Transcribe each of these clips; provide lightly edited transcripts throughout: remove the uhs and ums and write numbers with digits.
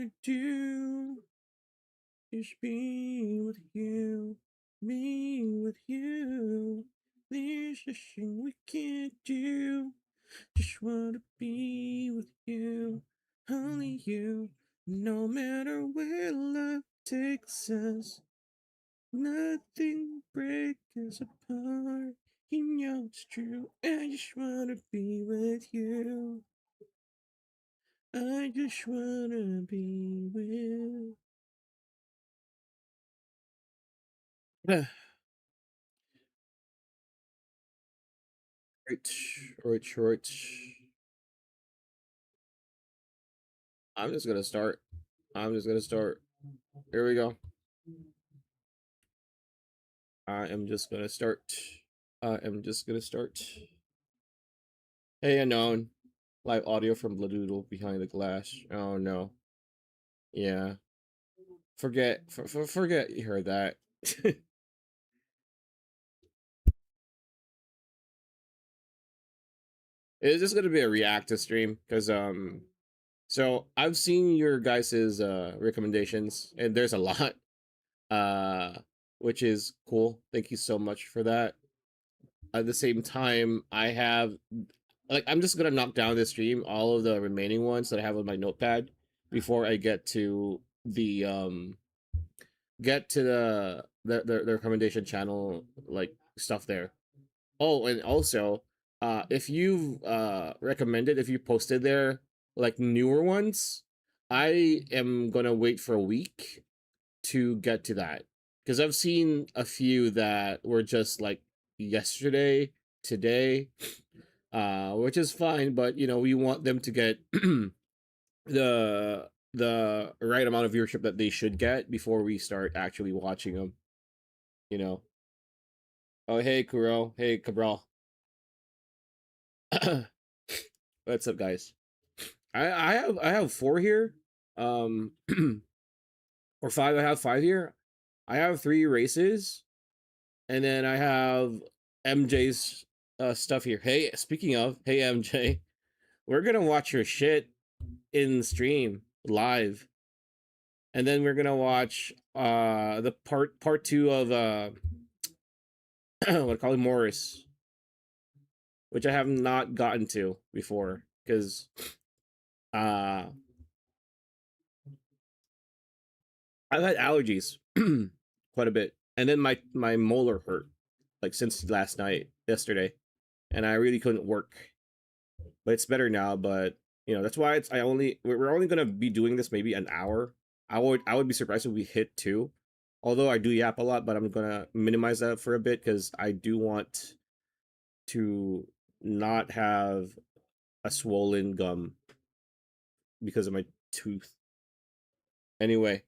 can't do. Just be with you, me with you. There's nothing we can't do. Just wanna be with you, only you. No matter where love takes us, nothing breaks us apart. You know it's true. I just wanna be with you. I just wanna be with. Right, right. I'm just gonna start. I'm just gonna start. Here we go. I am just gonna start. I am just gonna start. Hey, unknown. Live audio from Bladoodle behind the glass. Oh no. Yeah. Forget you heard that. Is this gonna be a reactive stream? Because so I've seen your guys's recommendations, and there's a lot. Uh, which is cool. Thank you so much for that. At the same time, I have like I'm just gonna knock down this stream all of the remaining ones that I have on my notepad before I get to the recommendation channel like stuff there. Oh, and also, if you've recommended, if you posted there like newer ones, I am gonna wait for a week to get to that because I've seen a few that were just like yesterday, today, which is fine. But you know, we want them to get the right amount of viewership that they should get before we start actually watching them. You know. Oh, hey, Kuro. Hey, Cabral. What's up, guys? I have four here, um, or five. I have five here. I have three races, and then I have MJ's stuff here. Hey, speaking of, hey MJ, we're gonna watch your shit in stream live, and then we're gonna watch the part two of what I call it Morris, which I have not gotten to before because uh I've had allergies quite a bit, and then my molar hurt like since last night, yesterday, and I really couldn't work. But it's better now. But you know that's why it's we're only gonna be doing this maybe an hour. I would be surprised if we hit two. Although I do yap a lot, but I'm gonna minimize that for a bit because I do want to not have a swollen gum because of my tooth. Anyway,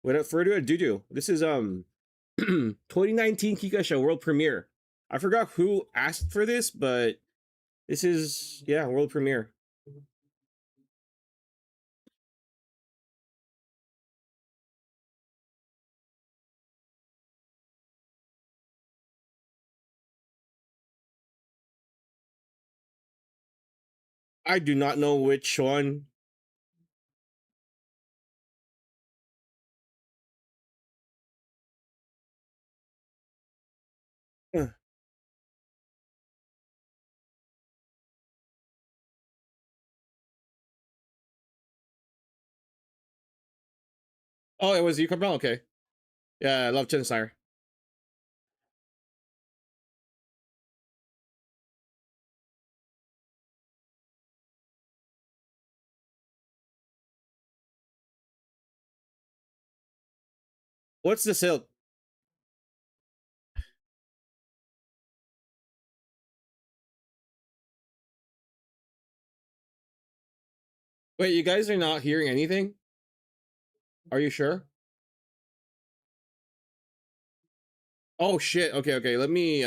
without further ado, this is 2019 Kika Show world premiere. I forgot who asked for this, but this is yeah world premiere. I do not know which one. Oh, it was you, Cabral. Okay, yeah, I love Chinsire. What's the silk? Wait, you guys are not hearing anything? Are you sure? Oh shit. Okay, okay. Let me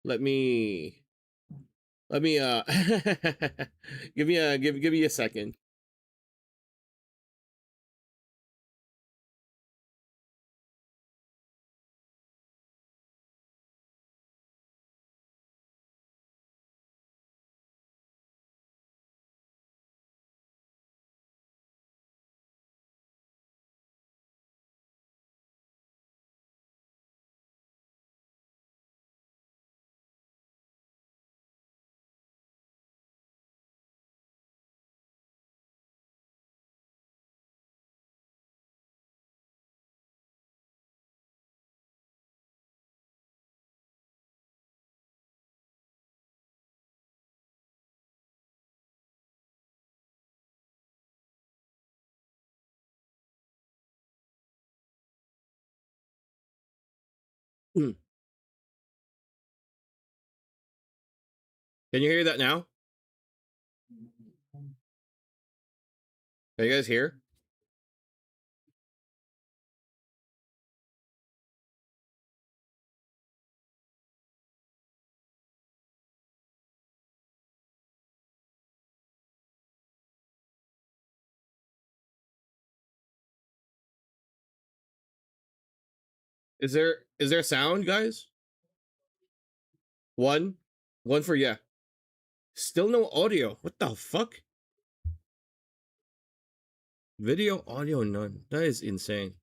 let me give me a second. Can you hear that now? Can you guys hear? Is there sound, guys? One, one for yeah. Still no audio. What the fuck? Video, audio, none. That is insane.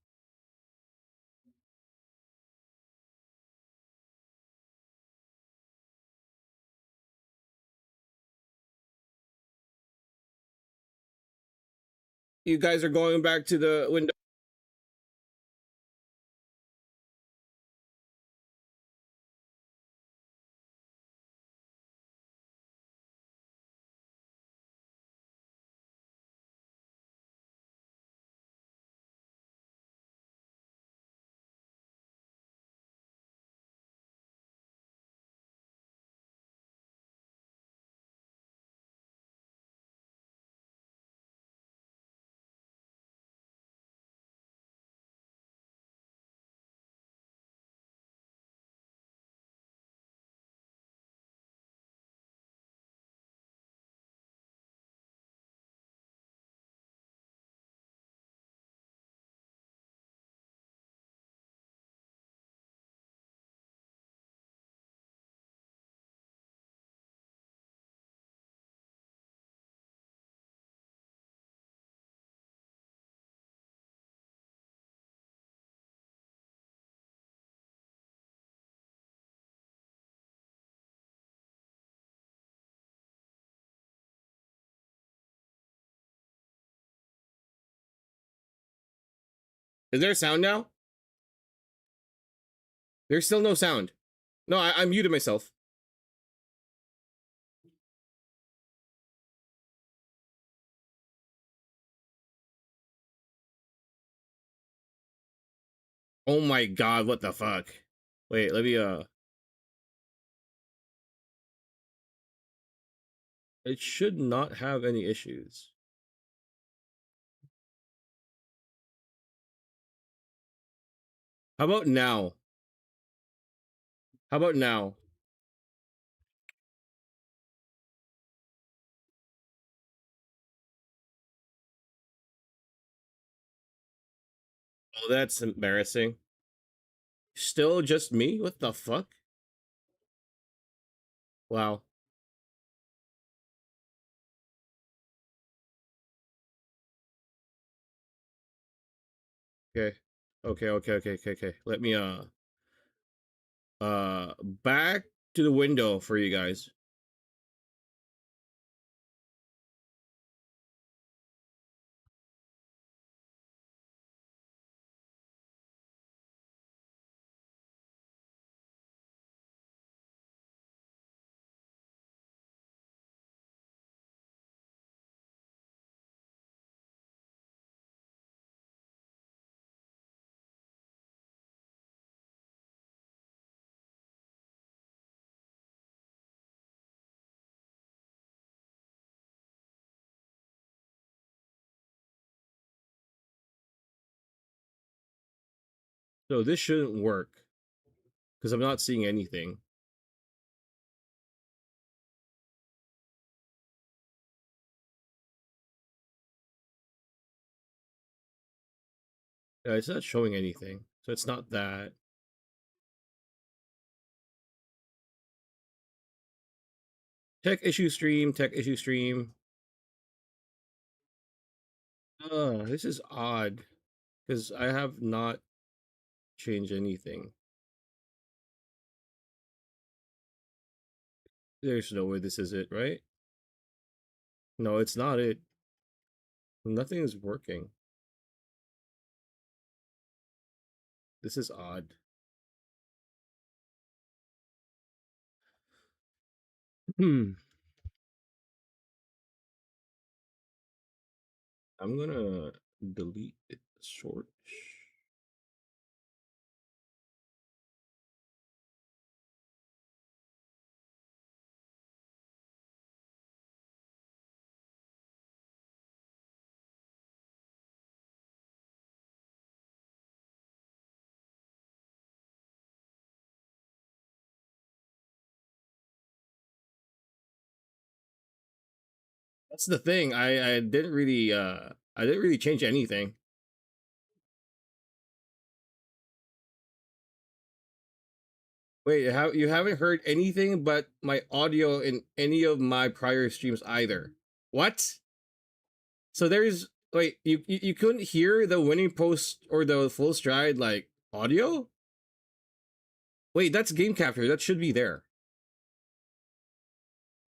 You guys are going back to the window. Is there sound now? There's still no sound. No, I muted myself. Oh my god, what the fuck? Wait, let me it should not have any issues. How about now? How about now? Oh, that's embarrassing. Still just me? What the fuck? Wow. Okay. Okay. Let me back to the window for you guys. So this shouldn't work because I'm not seeing anything. Yeah, it's not showing anything. So it's not that. Tech issue stream. This is odd because I have not changed anything. There's no way this is it, right? No, it's not it. Nothing is working. This is odd. Hmm. I'm gonna delete it short. That's the thing. I didn't really change anything. Wait, you haven't heard anything but my audio in any of my prior streams either. What? So there's wait, you couldn't hear the winning post or the full stride like audio? Wait, that's game capture. That should be there.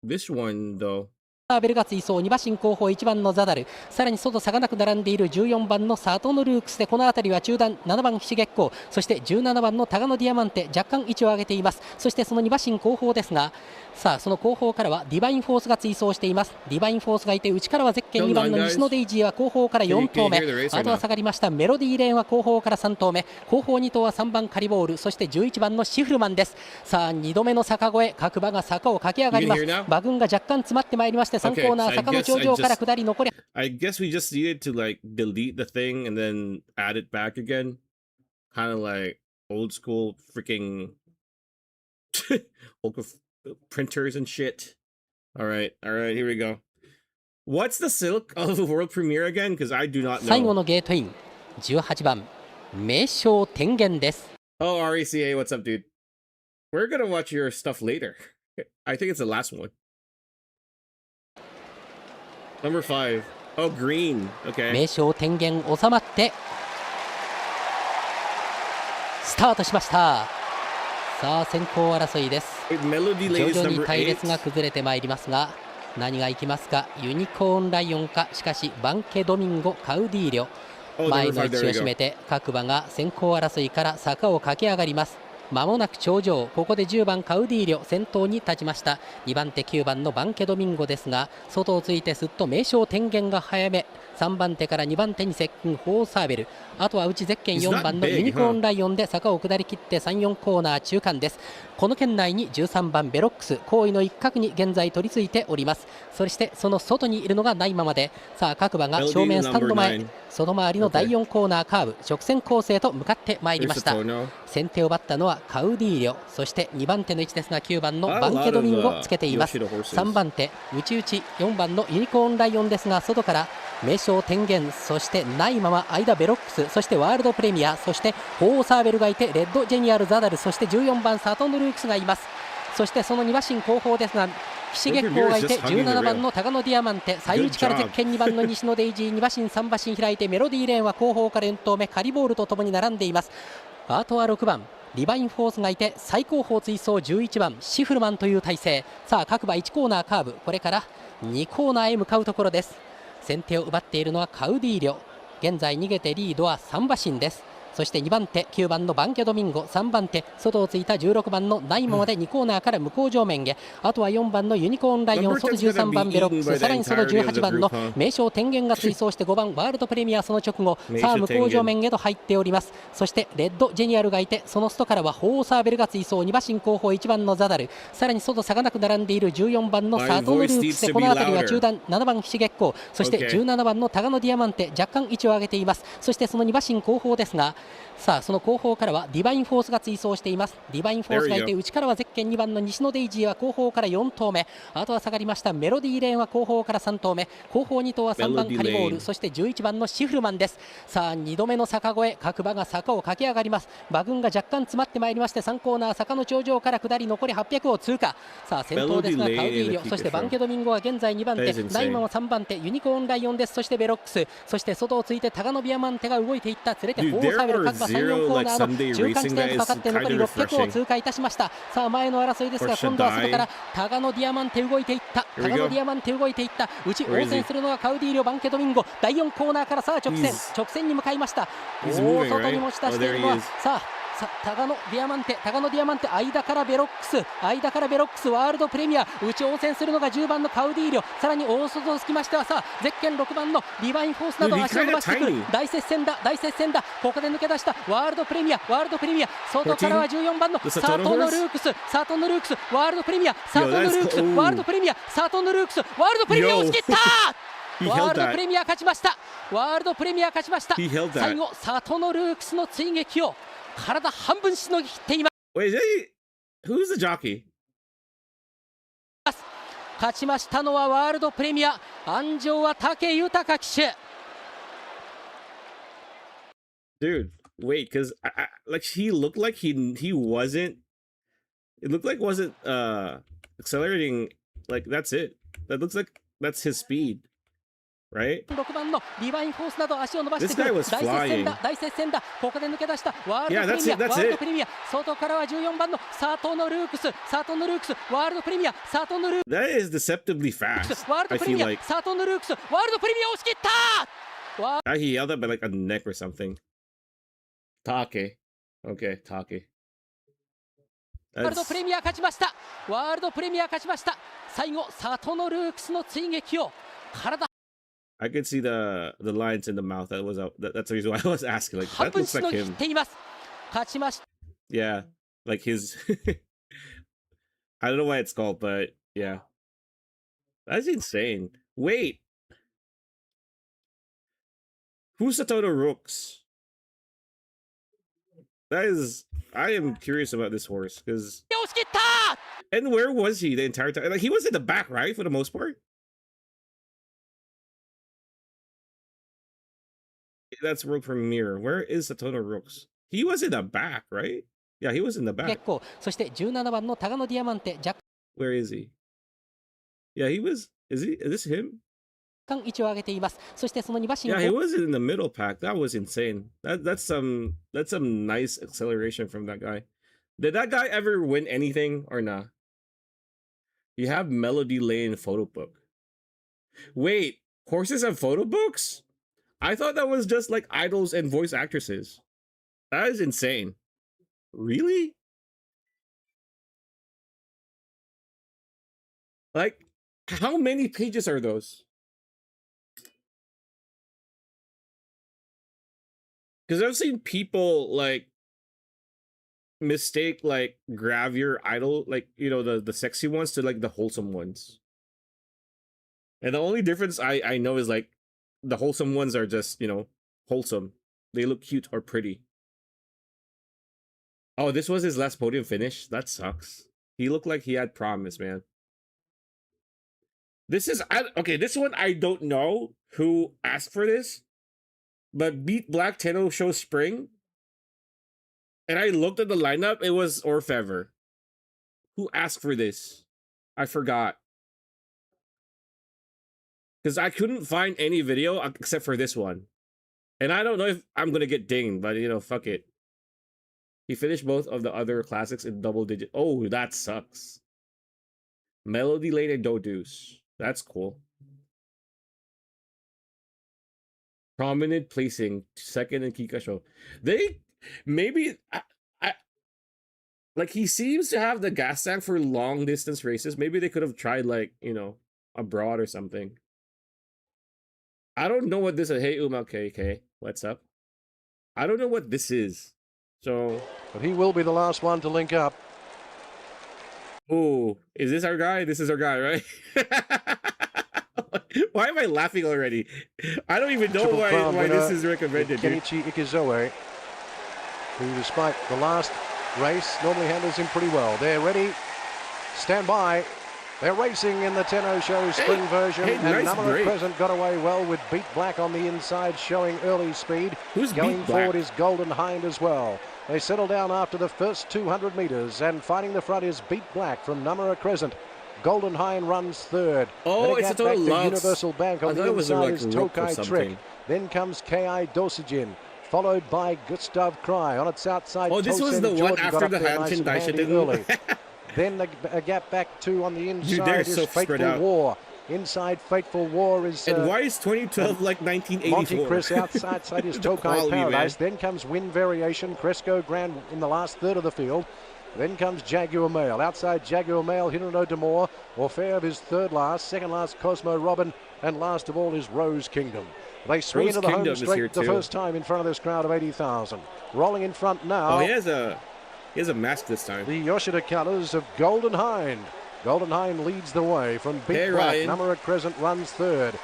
This one though. ーベルが追走、2馬身後方1番のザダル、さらに外差がなく並んでいる14番のサトノルークスで、この辺りは中段、7番ひし月光、そして17番のタガノディアマンテ、若干位置を上げています。そしてその2馬身後方ですが、さあその後方からはディバインフォースが追走しています。ディバインフォースがいて、内からはゼッケン2番の西野デイジーは後方から4頭目、あとは下がりましたメロディーレーンは後方から3頭目、後方2頭は3番カリボール、そして11番のシフルマンです。さあ2度目の坂越え、各馬が坂を駆け上がります。馬群が若干詰まってまいりまして、3コーナー坂の頂上から下り残り。I guess we just needed to like delete the thing and then add it back again. Kind of like old school freaking printers and shit. All right, here we go. What's the silk of the world premiere again? Because I do not know. 最後のゲートイン、18番名称天元です。Oh, RACA, what's up, dude? We're gonna watch your stuff later. I think it's the last one. Number 5. Oh, green. Okay. 名称天元収まってスタートしました。さあ先行争いです。徐々に隊列が崩れてまいりますが、何がいきますか。ユニコーンライオンか、しかしバンケドミンゴ、カウディーリョ、前の位置を占めて各馬が先行争いから坂を駆け上がります。まもなく頂上、ここで10番カウディーリョ先頭に立ちました。2番手9番のバンケドミンゴですが、外をついてすっと名称天元が早め、3番手から2番手に接近ホーサーベル、あとは内ゼッケン4番のユニコーンライオンで坂を下り切って3、4コーナー中間です。この圏内に13番ベロックス、後位の一角に現在取り付いております。そしてその外にいるのがないままで、さあ各馬が正面スタンド前、外回りの第4コーナーカーブ、直線コースへと向かってまいりました。先手を奪ったのはカウディーリョ、そして2番手の位置ですが9番のバンケドミンゴをつけています。3番手内々4番のユニコーンライオンですが、外から名称天元、そしてないまま間ベロックス、そしてワールドプレミア、そしてホーサーベルがいてレッドジェニアルザダル、そして14番サトンドルークスがいます。そしてその2馬身後方ですがひし月光がいて17番のタガノディアマンテ、最内からゼッケン2番の西野デイジー、2馬身3馬身開いてメロディーレーンは後方から4頭目カリボールとともに並んでいます。あとは6番リバインフォースがいて最後方追走11番シフルマンという体勢。さあ各馬1コーナーカーブ、これから2コーナーへ向かうところです。先手を奪っているのはカウディーリョ、現在逃げてリードは3馬身です。そして2番手9番のバンケドミンゴ、3番手外をついた16番のナイモまで2コーナーから向こう上面へ、あとは4番のユニコーンライオン、外13番ベロックス、さらにその18番の名称天元が追走して5番ワールドプレミア、その直後さあ向こう上面へと入っております。そしてレッドジェニアルがいてその外からはホーサーベルが追走、2馬身後方1番のザダル、さらに外差がなく並んでいる14番のサトノルークスで、この辺りは中段7番ひし月光、そして17番のタガノディアマンテ、若干位置を上げています。そしてその2馬身後方ですが、さあその後方からはディバインフォースが追走しています。ディバインフォースがいて内からはゼッケン2番の西野デイジーは後方から4頭目、あとは下がりましたメロディーレーンは後方から3頭目、後方2頭は3番カリボール、そして11番のシフルマンです。さあ2度目の坂越え、各馬が坂を駆け上がります。馬群が若干詰まってまいりまして3コーナー坂の頂上から下り残り800を通過。さあ先頭ですがカウディーリョ、そしてバンケドミンゴは現在2番手、ナイマンは3番手、ユニコーンライオンです。そしてベロックス、そして外をついてタガノビアマンテが動いていった、連れてホーサーベル、各馬3、4コーナーの中間地点とかかって残り600を通過いたしました。さあ前の争いですが今度は外からタガノディアマンテ動いていった、タガノディアマンテ動いていった、内応戦するのがカウディーリョ、バンケドミンゴ、第4コーナーからさあ直線に向かいました。大外に持ち出しているのはさあタガノディアマンテ、間からベロックス、ワールドプレミア、内応戦するのが10番のカウディーリョ、さらに大外をつきましてはさあゼッケン6番のディバインフォースなど足を伸ばしてくる、大接戦だ、ここで抜け出したワールドプレミア、外からは14番のサトノルークス、ワールドプレミア、サトノルークス、ワールドプレミア、押し切ったワールドプレミア勝ちました。最後サトノルークスの追撃を体半分しのぎ切っています。Wait, who's the jockey? 勝ちましたのはワールドプレミア、安城は武豊騎手。Dude, wait, because like he looked like he wasn't. It looked like wasn't accelerating. Like that's it. That looks like that's his speed, right? 6番のリバインフォースなど足を伸ばして This く guy る。 was 大接戦 flying. だ、大接戦だ。ここで抜け出したワール Yeah, ドプレ that's ミア、 it. That's ワールド it. プレミア。外からは14番のサートのルークス、サートのルークス、ワールドプレミア、サートのルーク That is deceptively ス、 fast. ワールド I プレ feel ミア、 like サートのルークス、ワールドプレミア押し切った。he yelled up by like a neck or something. Take. Okay, Take. ワールドプレミア勝ちました。ワールドプレミア勝ちました。最後サートのルークスの追撃を体 I could see the lines in the mouth. That's the reason why I was asking. Like 半 that 分 looks しの like ぎ切 him. っています。勝ちました。 Yeah, like his. I don't know why it's called, but yeah, that's insane. Wait, who's Satono Rooks? That is. I am curious about this horse because. 押し切った。 And where was he the entire time? Like he was in the back, right, for the most part. That's World Premiere. Where is Satono Rooks? He was in the back, right? Yeah, he was in the back. 結構。そして17番のタガノディアマンテ、若 Where is he? Yeah, he was. Is this him? 干位置を上げています。そしてその2馬身 Yeah, he was in the middle pack. That was insane. That's some nice acceleration from that guy. Did that guy ever win anything or not? You have Melody Lane photo book. Wait, horses have photo books? I thought that was just like idols and voice actresses. That is insane. Really? Like, how many pages are those? Because I've seen people like mistake like gravure idol, like the sexy ones to like the wholesome ones. And the only difference I know is like the wholesome ones are just wholesome. They look cute or pretty. Oh, this was his last podium finish? That sucks. He looked like he had promise, man. This one I don't know who asked for this, but Beat Black Tenno Show Spring. And I looked at the lineup, it was Orfever. Who asked for this? I forgot. Because I couldn't find any video except for this one. And I don't know if I'm going to get dinged, but fuck it. He finished both of the other classics in double digit. Oh, that sucks. Melody Lane and Dodus. That's cool. Prominent placing, second in Kika Show. They maybe I like he seems to have the gas tank for long distance races. Maybe they could have tried like abroad or something. I don't know what this is. Hey okay, what's up? I don't know what this is. So, but he will be the last one to link up. Oh, is this our guy? This is our guy, right? Why am I laughing already? I don't even know why this is recommended. Kenichi Ikezoe, who despite the last race normally handles him pretty well. They're ready. Stand by. They're racing in the Tenno Show Spring version. And nice Number break. Present got away well with Beat Black on the inside, showing early speed. Who's going Beat Black? forward is Golden Hind as well. They settle down after the first 200 metres, and fighting the front is Beat Black from Numera Crescent. Golden Hind runs third. Oh, it's a total back Lux. to Universal Bank on the inside like is Tokai Trick. Then comes Ki Dosijin, followed by Gustav Cry on its outside. Oh, this was the George one after the Hampton Daisha early. Then a gap back two on the inside is so Fateful War. Inside Fateful War is... and why is 2012 like 1984? Monty Chris outside is Tokai Paradise. Man. Then comes Wind Variation, Cresco Grand in the last third of the field. Then comes Jaguar Mail. Outside Jaguar Mail, Hirono Demore. Orfev is third last. Second last, Cosmo Robin. And last of all is Rose Kingdom. They swing Rose into the Kingdom home straight the first time in front of this crowd of 80,000. Rolling in front now. Oh, he has a mask this time. The Yoshida colours of Golden Hind. Golden Hind leads the way from Beat Black. Numera Crescent runs third.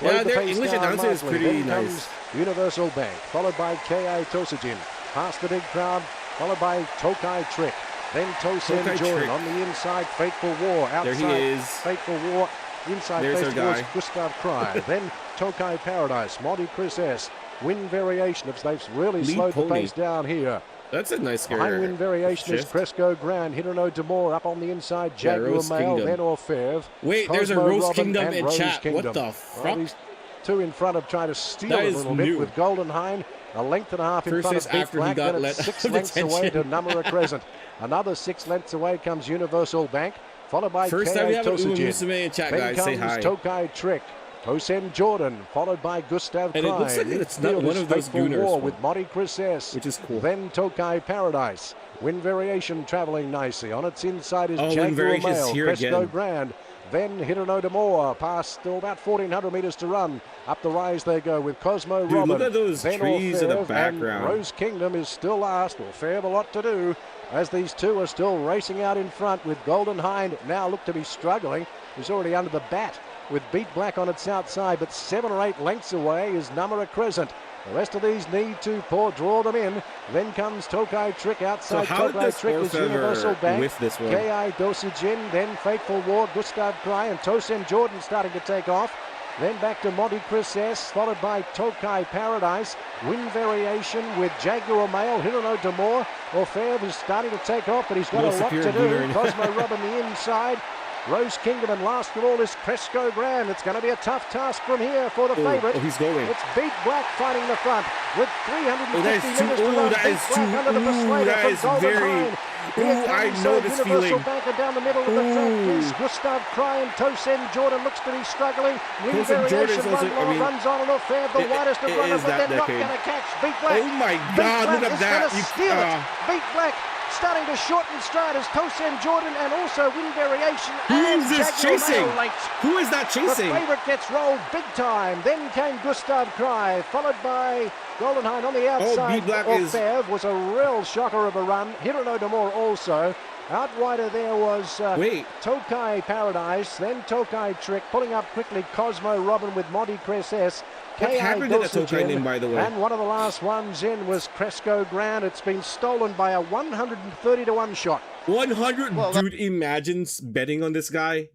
Their English announcer is pretty nice. Universal Bank, followed by Ki Tosijin. Past the big crowd, followed by Tokai Trick. Then Tosen Jordan on the inside, Fateful War. Outside, there he is. Fateful War. Inside Fateful War, Gustav Cry. Then Tokai Paradise, Monty Chris S. Wind Variation. They've really slowed the pace down here. That's a nice High Wind Variation shift. is Cresco Grand. Hirano Demore up on the inside. Jaguar Mail, then Orfev. Wait, Cosmo there's a Rose Robin Kingdom in Rose chat. Kingdom. What the fuck? Well, these two in front of trying to steal a little bit with Golden Hind. A length and a half in front of Beat Black. Then it's 6 lengths away to Numera Crescent. Another 6 lengths away comes Universal Bank, followed by First time we have Umamusume in chat, guys. Say hi. Then comes Tokai Trick. Tosen Jordan, followed by Gustav Cry. And it looks like it's not one of those Gooners with Monty Chris S. Which is cool. Then Tokai Paradise. Wind Variation travelling nicely. On its inside is Wind Jaguar Variation Mail, is here Cresco again. Grand. Then Hirano Demore, past about 1,400 metres to run. Up the rise they go with Cosmo Robin. Look at those then trees in the background. Rose Kingdom is still last. Orfev a lot to do as these two are still racing out in front with Golden Hind now look to be struggling. He's already under the bat with Beat Black on its outside, but 7 or 8 lengths away is Numera Crescent. The rest of these need to draw them in. Then comes Tokai Trick outside. So how Tokai Trick is Universal Bank. With this one? Ki Dosijin, then Fateful War, Gustav Cry, and Tosen Jordan starting to take off. Then back to Monty Chris S, followed by Tokai Paradise. Wind Variation with Jaguar Mail, Hirano Demore. Orfev is starting to take off, but he's got a lot to do. Cosmo Robin the inside. Rose Kingdom, and last of all is Cresco Grand. It's going to be a tough task from here for the favourite. Oh, he's going. It's Beat Black fighting the front with 350 metres to run. That is too. That is very. I know this feeling. Banker down the middle of the track is Gustav Cry, and Tosen Jordan looks to be struggling. Wind Variation runs on and off there, the widest of runners, but they're not going to catch Beat Black. Oh my God! Look at that! Beat Black starting to shorten stride as Tosen Jordan and also Wind Variation. Who is this chasing? Who is that chasing? The favourite gets rolled big time. Then came Gustav Cry, followed by Golden Hind on the outside. Orfev was a real shocker of a run. Hirano Demore also. Out wider there was Tokai Paradise, then Tokai Trick, pulling up quickly Cosmo Robin with Monty Chris S. What happened to that Tokai name, by the way? And one of the last ones in was Cresco Grand. It's been stolen by a 130 to 1 shot. 100? Well, dude, imagine betting on this guy.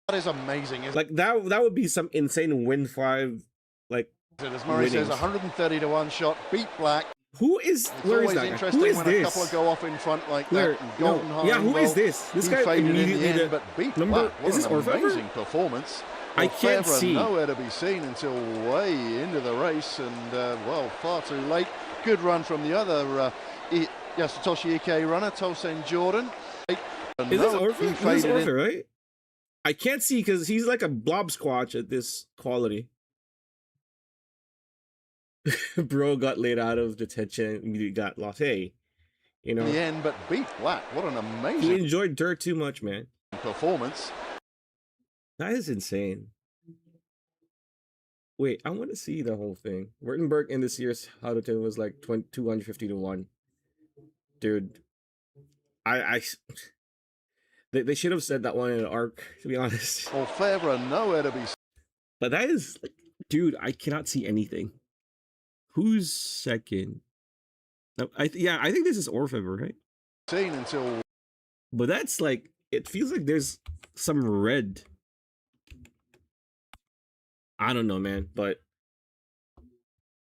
That is amazing. Like, that would be some insane win 5, like, as Murray says, 130 to 1 shot, Beat Black. Who is, where is that? Interesting who is when this? A couple go off in front like that. Golden Hind, yeah, who is this? This guy immediately in the end, but Beat Black. What is this an amazing performance. I can't see. Nowhere to be seen until way into the race, and well, far too late. Good run from the other Yasutoshi Ike runner, Tosen Jordan. Is this Orphan? This is Orphan, right? I can't see because he's like a blob squatch at this quality. Bro got laid out of detention, he got lost. Hey, you know. In the end, but Beat Black, what an amazing. He enjoyed dirt too much, man. Performance. That is insane. Wait, I want to see the whole thing. Wurtenberg in this year's Howden was like 250 to 1. Dude, they should have said that one in an arc, to be honest. Well, Febra nowhere to be. But that is, like, dude, I cannot see anything. Who's second? No, I think this is Orfever, right? Seen until. But that's like, it feels like there's some red. I don't know, man, but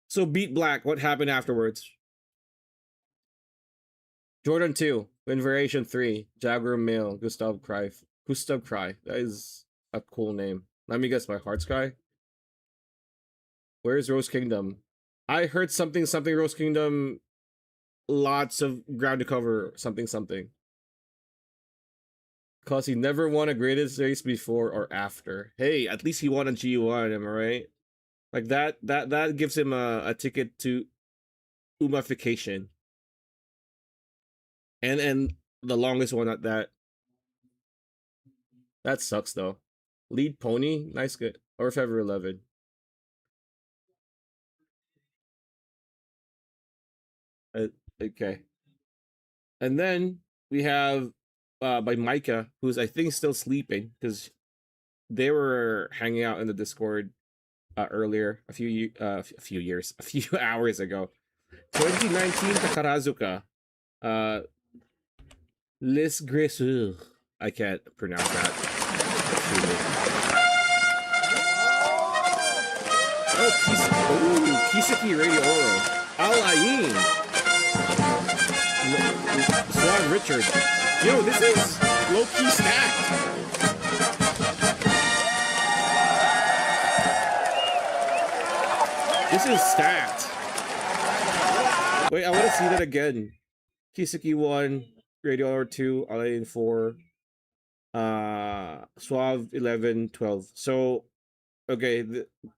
so Beat Black, what happened afterwards? Jordan 2, Wind Variation 3, Jaguar Mail, Gustav Cry. That is a cool name. Let me guess, my Heart's Cry. Where's Rose Kingdom? I heard something Rose Kingdom, lots of ground to cover, something. Because he never won a greatest race before or after. Hey, at least he won a G1, am I right? Like that gives him a ticket to Umafication. And the longest one at that. That sucks though. Lead pony, nice good. Or February 11. Okay. And then we have by Micah, who's I think still sleeping because they were hanging out in the Discord earlier, a few hours ago. 2019 Takarazuka. Les Gresseux. I can't pronounce that. Oh, Kiseki Radio Oro. Al-Ain. Swan Richard. Yo, this is low-key stacked. This is stacked. Wait, I want to see that again. Kiseki 1, Radio Oro 2, Al-Ain 4, Suave 11, 12. So, okay,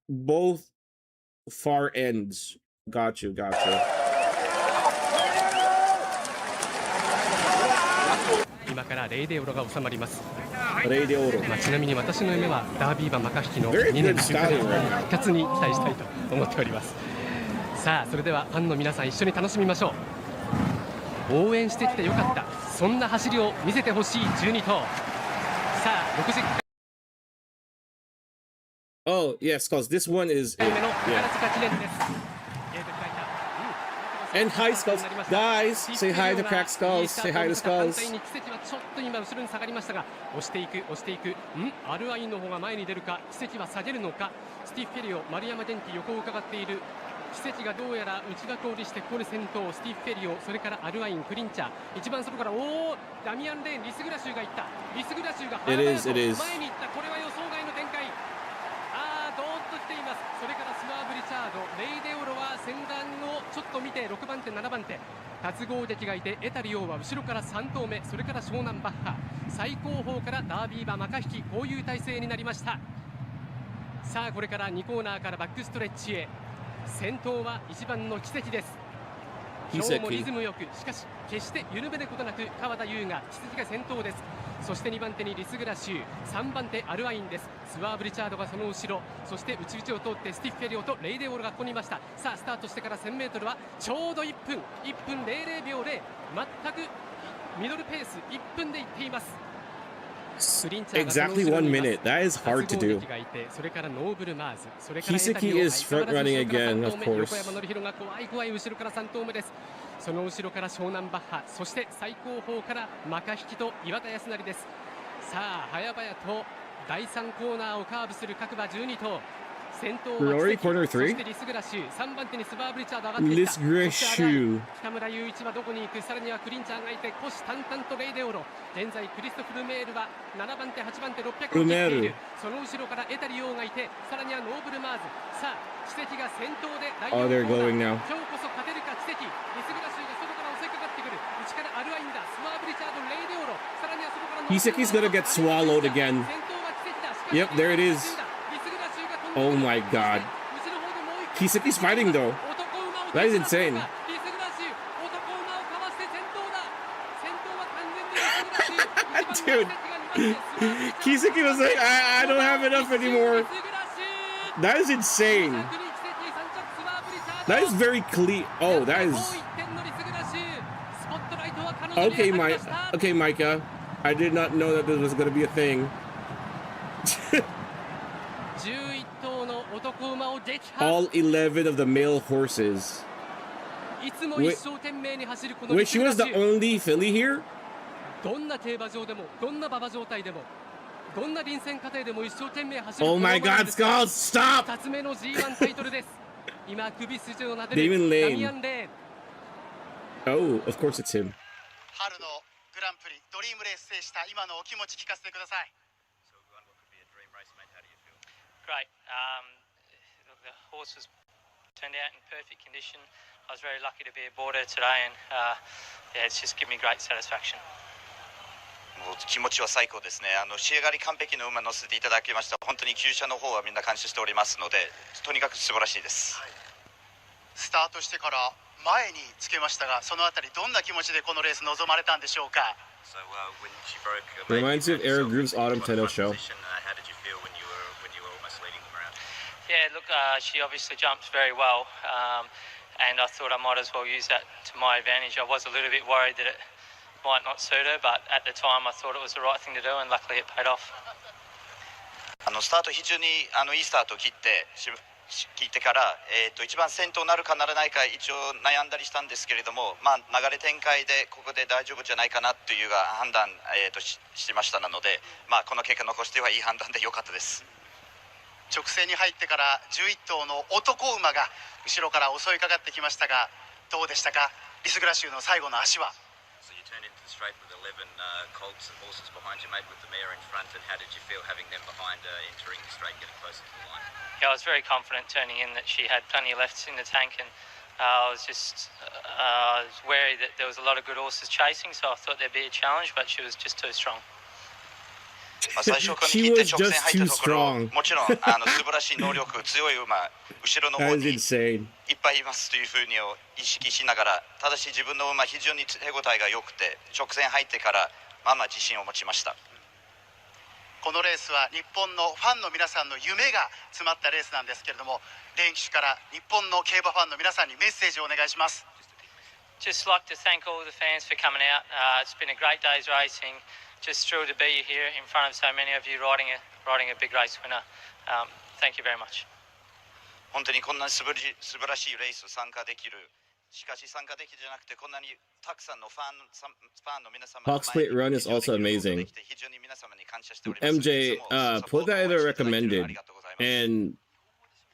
both far ends. Got you. 今からレイデオロが収まります。レイデオロ。ちなみに私の夢はダービー馬マカヒキの2年復活に期待したいと思っております。さあそれではファンの皆さん一緒に楽しみましょう。応援してきてよかった、そんな走りを見せてほしい12頭。さあ60 Oh, yes, because this one is... Yeah. And hi, Skulls. Guys, say hi to Cracked Skulls. Say hi to Skulls. ちょっと今後ろに下がりましたが、押していく。アルアインの方が前に出るか、奇跡は下げるのか。スティーフ・フェリオ、丸山電機横を伺っている。奇跡がどうやら内枠を利してここで先頭。スティーフ・フェリオ、それからアルアイン、クリンチャー。一番外からダミアン・レーン、リスグラシュがいった。リスグラシュが前に行った。これは予想外の展開。どーっと来ています。それからスワーブ・リチャード、レイデオロは先団をちょっと見て6番手7番手達合劇がいて、エタリオは後ろから3頭目、それから湘南バッハ、最後方からダービー馬マカヒキ、こういう体勢になりました。さあこれから2コーナーからバックストレッチへ。先頭は1番の奇跡です。今日もリズムよく、しかし決して緩めることなく川田優雅、奇跡が先頭です。そして2番手にリスグラシュー、3番手アルアインです。スワーブ・リチャードがその後ろ、そして内々を通ってスティッフ・フェリオとレイデオールがここにいました。さあスタートしてから 1000m はちょうど1分00秒0、全くミドルペース1分でいっています。Exactly 1 minute. That is hard to do. Kiseki is front running again, of course. その後ろから湘南バッハ、そして最後方からマカヒキと岩田康成です。さあ早々と第3コーナーをカーブする各馬12頭。先頭は奇跡、そしてリスグラシュー、3番手にスバーブ・リチャード上がっていった。北村雄一はどこに行く。さらにはクリンチャーがいて虎視眈々とレイデオロ。現在クリストフ・ルメールは7番手8番手600を切っている。その後ろからエタリオーがいて、さらにはノーブル・マーズ。さあ奇跡が先頭で第4コーナー、今日こそ勝てるか奇跡。リスグラシューが外から襲いかかってくる。内からアルアインだ、スワーブ・リチャード、レイデオロ、さらにはそこからKiseki's gonna get swallowed again. Yep, there it is. Oh my god. Kiseki's fighting though. That is insane. Dude, Kiseki was like, I don't have enough anymore. That is insane. That is very clean. Oh, that is... Okay, Micah. I did not know that this was going to be a thing. All 11 of the male horses. Wait, she was the only filly here? Oh my god, Scott, stop! Damon Lane. Oh, of course it's him. Great. The horse was turned out in perfect condition. I was very lucky to be aboard her today, and yeah, it's just given me great satisfaction. もう気持ちは最高ですね。仕上がり完璧の馬乗せていただきました。本当に厩舎の方はみんな感謝しておりますので、とにかく素晴らしいです。スタートしてから前につけましたが、そのあたりどんな気持ちでこのレース臨まれたんでしょうか。Reminds you of Eric Groove's Autumn Tenno show. Yeah, look, she obviously jumps very well, and I thought I might as well use that to my advantage. I was a little bit worried that it might not suit her, but at the time I thought it was the right thing to do, and luckily it paid off. スタート非常にいいスタートを切って聞いてから、一番先頭なるかならないか一応悩んだりしたんですけれども、まあ、流れ展開でここで大丈夫じゃないかなという判断、しましたので、まあ、この結果残してはいい判断で良かったです。直線に入ってから11頭の男馬が後ろから襲いかかってきましたが、どうでしたか、リスグラシュの最後の足は。So you turned into the straight with 11 colts and horses behind you, mate, with the mare in front. And how did you feel having them behind, entering the straight, getting closer to the line? Yeah, I was very confident turning in that she had plenty left in the tank, and I was just I was wary that there was a lot of good horses chasing, so I thought there'd be a challenge, but she was just too strong. まあ最初から聞いて直線入ったところ、もちろん素晴らしい能力、強い馬、後ろの方にいっぱいいますというふうに意識しながら、ただし自分の馬非常に手応えが良くて、直線入ってからまあまあ自信を持ちました。このレースは日本のファンの皆さんの夢が詰まったレースなんですけれども、連騎手から日本の競馬ファンの皆さんにメッセージをお願いします。Just like to thank all the fans for coming out. It's been a great day's racing. Just thrilled to be here in front of so many of you riding a big race winner. Thank you very much. 本当にこんな素晴らしいレース参加できる。しかし参加できるじゃなくてこんなにたくさんのファンの皆様 Hawk Split Run is also amazing. MJ, put that in the recommended. And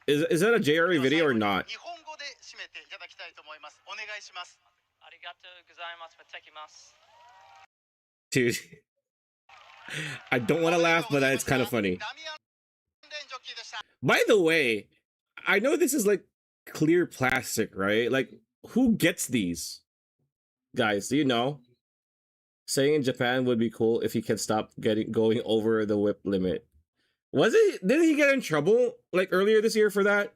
is that a JRE video or not? 日本語で締めていただきたいと思います。お願いします。ありがとうございます。また来ます。 Dude, I don't want to laugh, but it's kind of funny. By the way, I know this is like clear plastic, right? Like, who gets these? Guys, do you know? Saying in Japan would be cool if he can stop going over the whip limit. Was it? Didn't he get in trouble like earlier this year for that?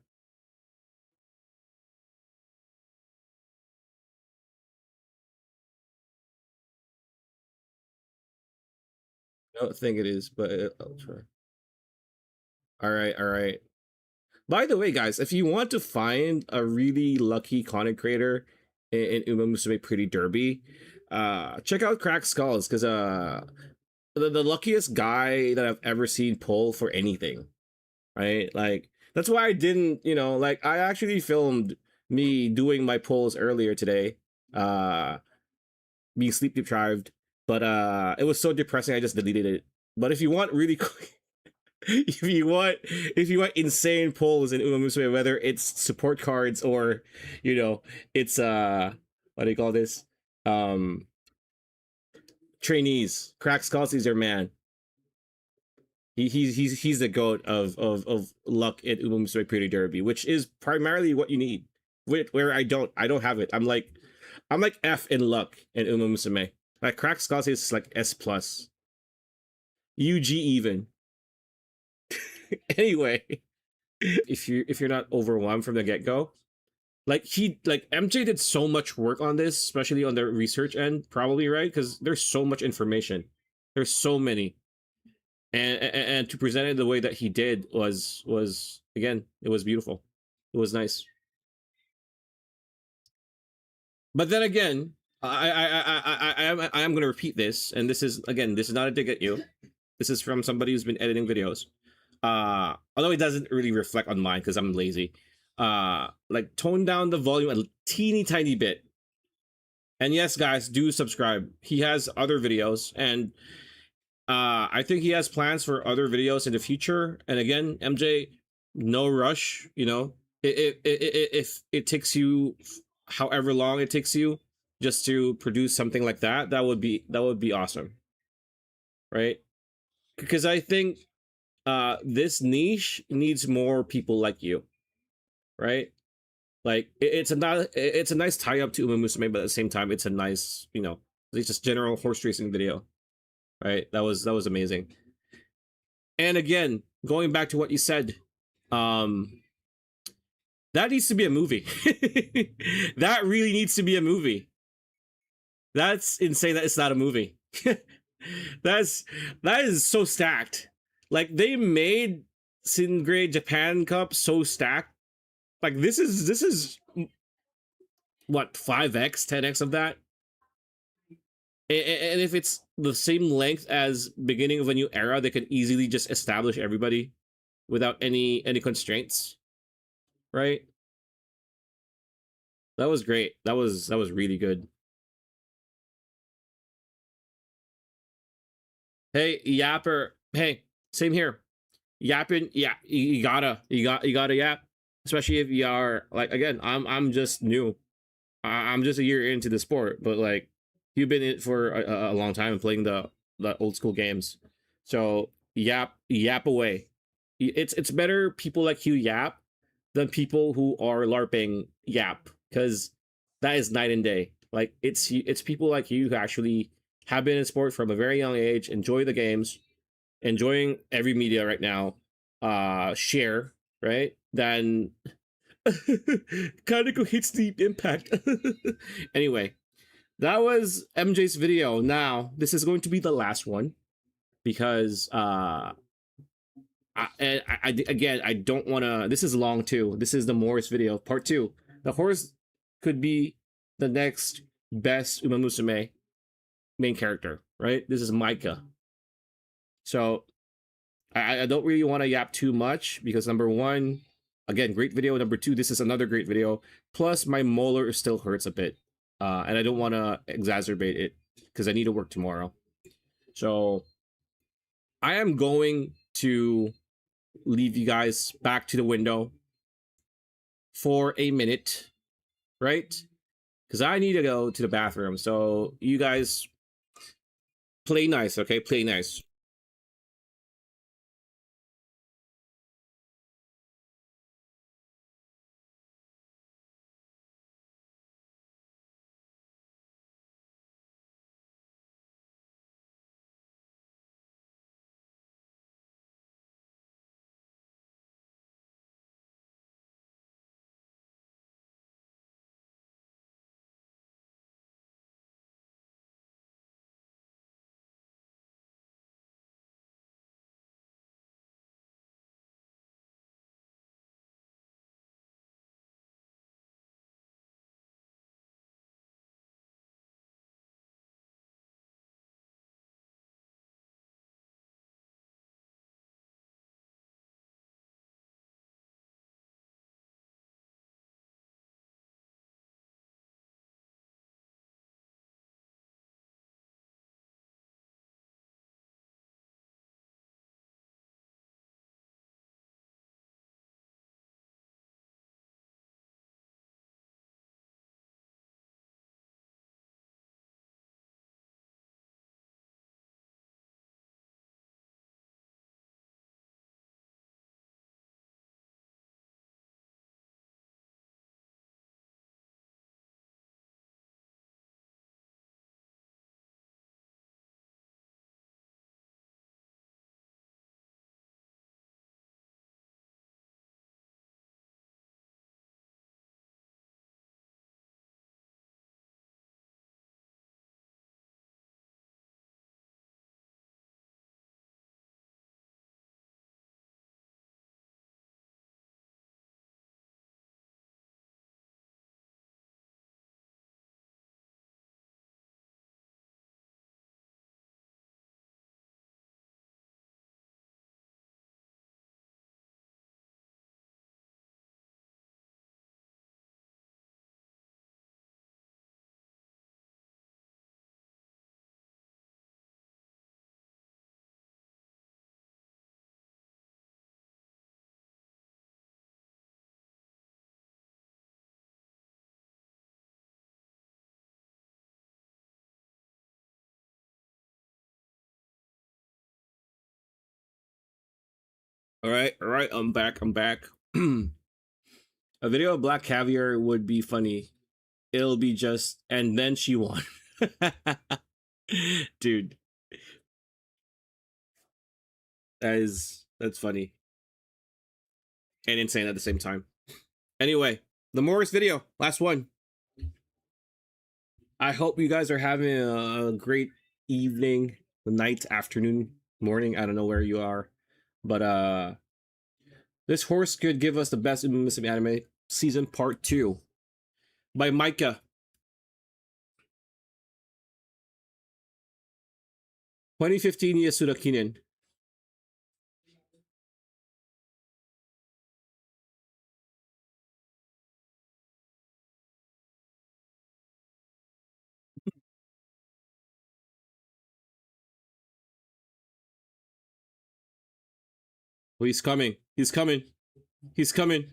I don't think it is, but I'll try. All right. By the way, guys, if you want to find a really lucky content creator in Umamusume Pretty Derby, check out Cracked Skulls, because the luckiest guy that I've ever seen pull for anything, right? Like, that's why I didn't, like, I actually filmed me doing my pulls earlier today, being sleep deprived, but it was so depressing I just deleted it. But if you want really if you want insane pulls in Umamusume, whether it's support cards or it's what do you call this, trainees, Cracked Skulls is your man. He's the goat of luck at Umamusume Pretty Derby, which is primarily what you need. Where I don't have it. I'm like F in luck in Umamusume. Like Cracked Skulls is like S+. UG even. Anyway, if you're not overwhelmed from the get-go, like MJ did so much work on this, especially on the research end, probably, right? Because there's so much information. There's so many. And to present it the way that he did was again, it was beautiful. It was nice. But then again, I am going to repeat this, and this is not a dig at you. This is from somebody who's been editing videos. Although it doesn't really reflect on mine because I'm lazy. Like, tone down the volume a teeny tiny bit. And yes, guys, do subscribe. He has other videos, and I think he has plans for other videos in the future. And again, MJ, no rush. If it takes you however long it takes you just to produce something like that, that would be awesome, right? Because I think this niche needs more people like you, right? Like, it's a nice tie up to Umamusume, but at the same time, it's a nice, it's just general horse racing video, right? That was amazing. And again, going back to what you said, that needs to be a movie. That really needs to be a movie. That's insane that it's not a movie. That is so stacked. Like, they made Singray Japan Cup so stacked. Like, this is what, 5x, 10x of that? And if it's the same length as beginning of a new era, they can easily just establish everybody without any constraints. right? That was great. That was really good. Hey, Yapper. Hey, same here. Yapping, yeah, you gotta yap, especially if you are like, again, I'm just new. I'm just a year into the sport, but like you've been in it for a long time playing the old school games. So yap away. It's better people like you yap than people who are LARPing yap, because that is night and day. Like it's people like you who actually have been in sport from a very young age, enjoy the games, enjoying every media right now, share, right? Then Kaneko hits deep impact. Anyway, that was MJ's video. Now, this is going to be the last one because again, I don't want to. This is long too. This is the Morris video, part 2. The horse could be the next best Umamusume main character, right? This is Micah. So I don't really want to yap too much because number 1, again, great video. Number 2, this is another great video. Plus, my molar still hurts a bit, and I don't want to exacerbate it because I need to work tomorrow. So I am going to leave you guys back to the window for a minute, right? Because I need to go to the bathroom. So you guys play nice, okay? Play nice. All right, I'm back. A video of Black Caviar would be funny. It'll be just, and then she won. Dude, that's funny and insane at the same time. Anyway, the Morris video, last one. I hope you guys are having a great evening, night, afternoon, morning. I don't know where you are, but this horse could give us the best Umamusume anime season part 2 by Micah. 2015 Yasuda Kinen. Oh, he's coming. He's coming. He's coming.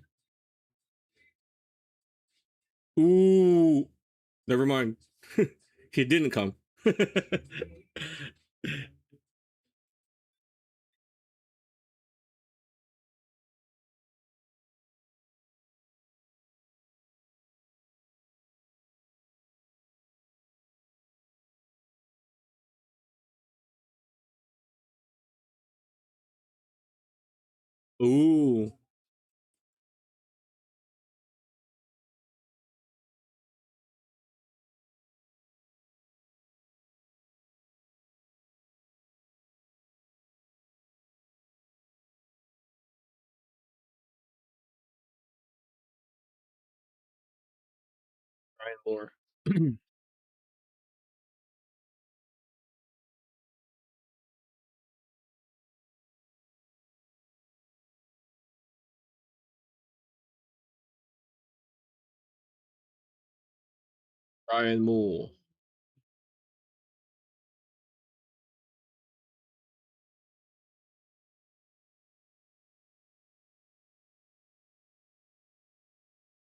Ooh. Never mind. He didn't come. Ooh. Brian Moore. Brian Moore.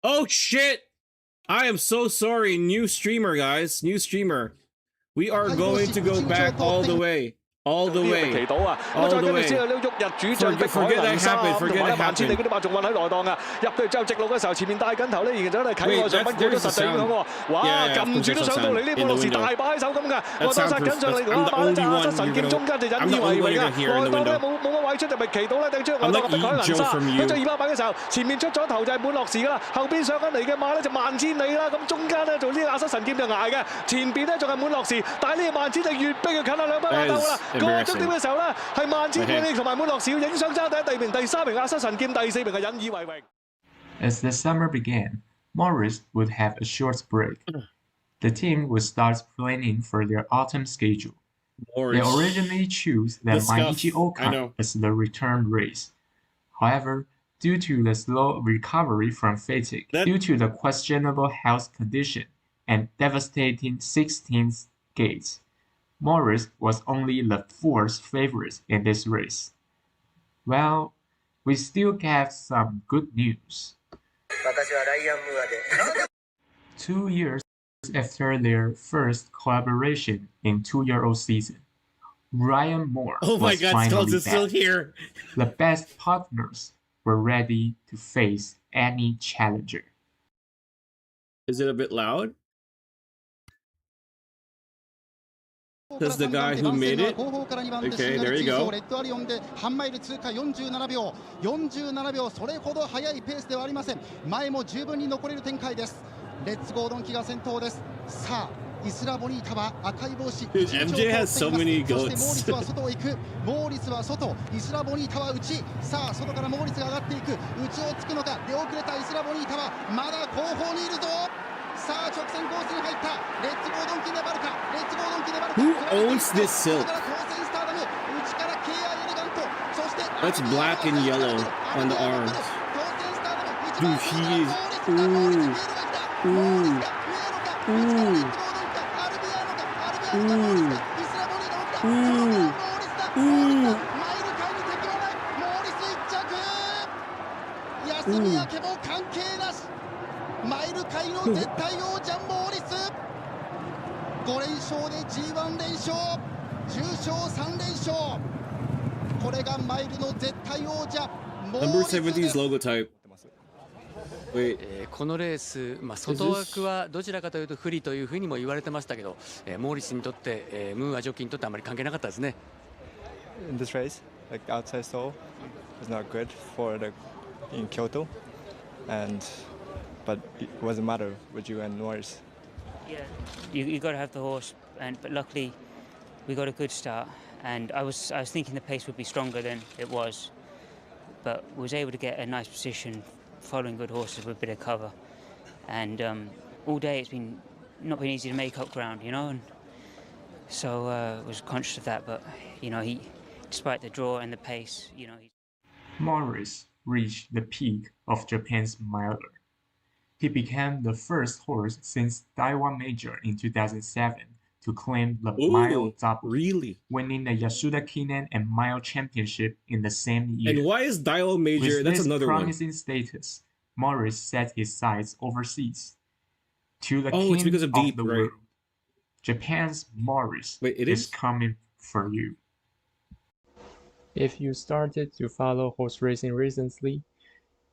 Oh shit! I am so sorry, new streamer, guys. New streamer. We are going to go back all the way. All the way. All the way. Forget that happened. Forget that happened. Wait, there's a sound. Yeah, yeah, concessional sound in the window. That sound proof. I'm the only one you're gonna hear in the window. I'm like eating Joe from you. As the summer began, Morris would have a short break. The team would start planning for their autumn schedule. They originally chose the Mainichi Okan as the return race. However, due to the slow recovery from fatigue, due to the questionable health condition, and devastating 16th gates, Morris was only the 4th favorite in this race. Well, we still have some good news. 2 years after their first collaboration in 2-year-old season, Ryan Moore was finally back. Still here. The best partners were ready to face any challenger. Is it a bit loud? That's the guy who made it. Okay, there you go. それほど速いペースではありません。前も十分に残れる展開です。レッツゴードンキが先頭です。さあ、イスラボニータは赤い帽子。MJ has so many goats. モーリスは外を行く。モーリスは外。イスラボニータは内。さあ、外からモーリスが上がっていく。内をつくのか。出遅れたイスラボニータはまだ後方にいるぞ。さあ、直線コースに入った。レッツゴードンキ粘るか。レッツゴードンキ粘るか。Who owns this silk? That's black and yellow on the arms. Dude, he is. Ooh. Ooh. Ooh. Ooh. Number 70's logo type. Wait. このレース、外枠はどちらかというと不利というふうにも言われてましたけど、モーリスにとって、ムーアジョッキーにとってあまり関係なかったですね。In this race, like outside stall was not good for the in Kyoto, but it wasn't matter with you and Norris. Yeah, you got to have the horse, but luckily we got a good start, and I was thinking the pace would be stronger than it was, but was able to get a nice position, following good horses with a bit of cover, and all day it's not been easy to make up ground, and so was conscious of that, but he, despite the draw and the pace, Morris reached the peak of Japan's miler. He became the first horse since Daiwa Major in 2007 to claim the mile double, really? winning the Yasuda Kinen and mile championship in the same year. And why is Daiwa Major? With That's this another promising one. status, Morris set his sights overseas to the it's because of Deep, the right? world. Japan's Morris is coming for you. If you started to follow horse racing recently,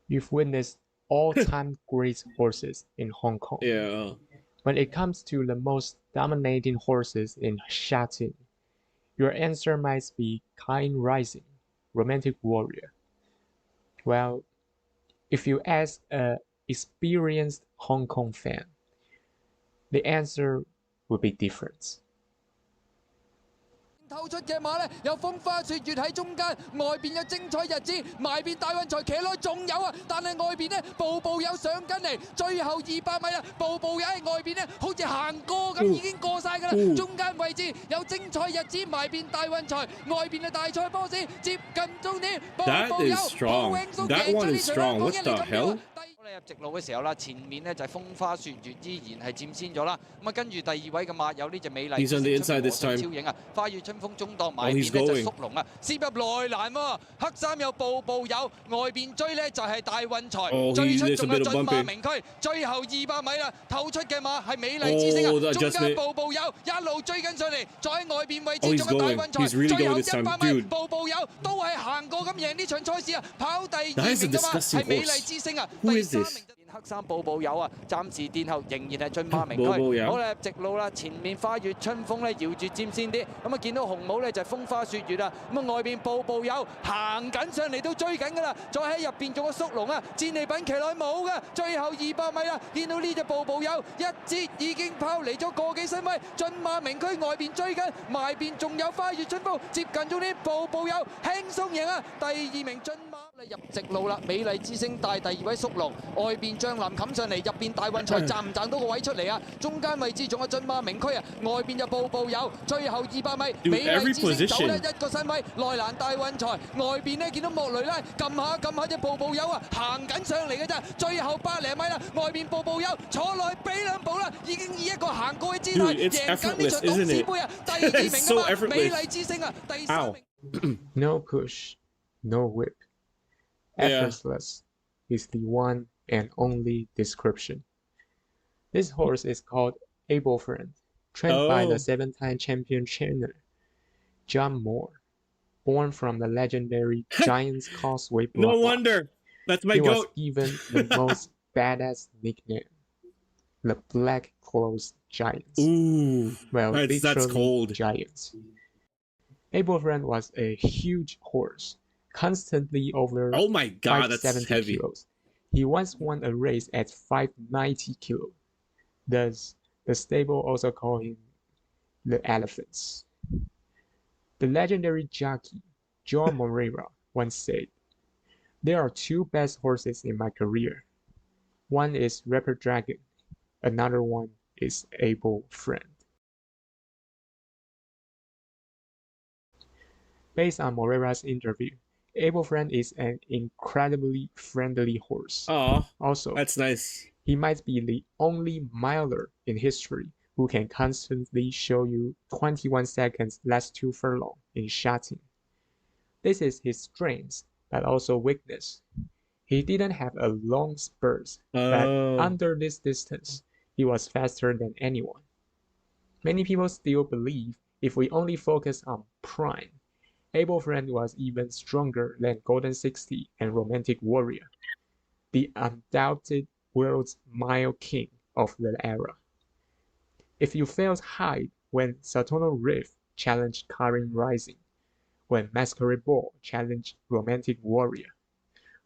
you've witnessed all-time great horses in Hong Kong. Yeah. When it comes to the most dominating horses in Shatin, your answer might be Kind Rising, Romantic Warrior. Well, if you ask an experienced Hong Kong fan, the answer would be different. 透出嘅馬咧，有風花雪月喺中間，外邊有精彩日子，埋邊大運財騎內仲有啊！但係外邊咧，步步有上緊嚟，最後200米啦，步步有喺外邊咧，好似行過咁已經過晒㗎啦。中間位置有精彩日子，埋邊大運財，外邊嘅大賽波士接近終點，步步有好輕鬆贏出呢場香港1嚟咁樣。 入直路嘅時候啦，前面咧就係風花雪月依然係佔先咗啦。咁啊，跟住第2位嘅馬有呢隻美麗超影啊，花月春風中檔埋邊咧就縮龍啊，攝入內欄喎，黑衫有步步有，外邊追咧就係大運財，最出仲有駿馬名區，最後200米啦，透出嘅馬係美麗之星啊，中間步步有一路追緊上嚟，再喺外邊位置仲有大運財，最後100米步步有都係行過咁贏呢場賽事啊，跑第2名嘅馬係美麗之星啊，第3名。 黑衫步步有啊，暫時殿後仍然係駿馬名區。好啦，直路啦，前面花月春風咧搖住佔先啲，咁啊見到紅帽咧就係風花雪月啊，咁啊外邊步步有行緊上嚟都追緊㗎啦，再喺入邊仲有縮龍啊，戰利品騎內冇㗎，最後200米啦，見到呢隻步步有一節已經拋離咗個幾身位，駿馬名區外邊追緊，埋邊仲有花月春風接近咗呢步步有輕鬆贏啊，第2名駿馬。 入直路啦，美麗之星帶第2位縮龍，外邊將藍冚上嚟，入邊大運財賺唔賺到個位出嚟啊？中間位置仲有駿馬名區啊，外邊就步步有，最後200米美麗之星走咧1個身位，內欄大運財，外邊咧見到莫雷拉撳下隻步步有啊，行緊上嚟嘅咋，最後100零米啦，外邊步步有坐內俾2步啦，已經以一個行過嘅姿態贏緊呢場董事杯啊，第2名嘅馬美麗之星啊，第3名。No push, no whip. Effortless is the one and only description. This horse is called Able Friend, trained by the 7-time champion trainer, John Moore, born from the legendary Giants Causeway bloodline. No wonder. That's my goat. He was given the most badass nickname, the Black Clothes Giants. Ooh, well, that's cold. Giants. Able Friend was a huge horse, constantly over 570 heavy. kilos. He once won a race at 590 kilos. Thus, the stable also called him the Elephants. The legendary jockey, John Moreira, once said, "There are 2 best horses in my career. One is Rapper Dragon, another one is Able Friend." Based on Moreira's interview, Able Friend is an incredibly friendly horse. Oh, also, that's nice. He might be the only miler in history who can constantly show you 21 seconds last 2 furlong in shotting. This is his strength, but also weakness. He didn't have a long spurt, but under this distance, he was faster than anyone. Many people still believe if we only focus on prime, Able Friend was even stronger than Golden 60 and Romantic Warrior, the undoubted world's mile king of the era. If you felt hype when Satono Riff challenged Karin Rising, when Masquerade Ball challenged Romantic Warrior,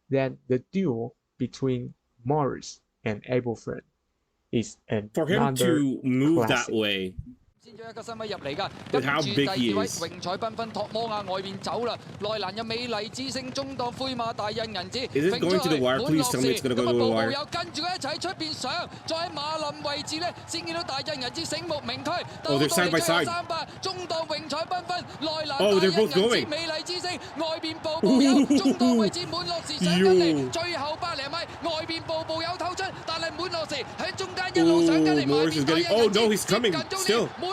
then the duel between Morris and Able Friend is another For him to move classic. that way. 先咗一個身位入嚟㗎，跟住第2位榮彩繽紛托摩亞外邊走啦，內欄有美麗之星中檔灰馬大印銀紙，揈出去滿落時，咁啊步步有跟住佢一齊出邊上，再喺馬林位置咧先見到大印銀紙醒目名區，到到最後300，中檔榮彩繽紛，內欄大印銀紙美麗之星，外邊步步有，中檔位置滿落時上緊嚟，最後100零米外邊步步有透出，但係滿落時喺中間一路上緊嚟，埋邊大印銀紙接近終點。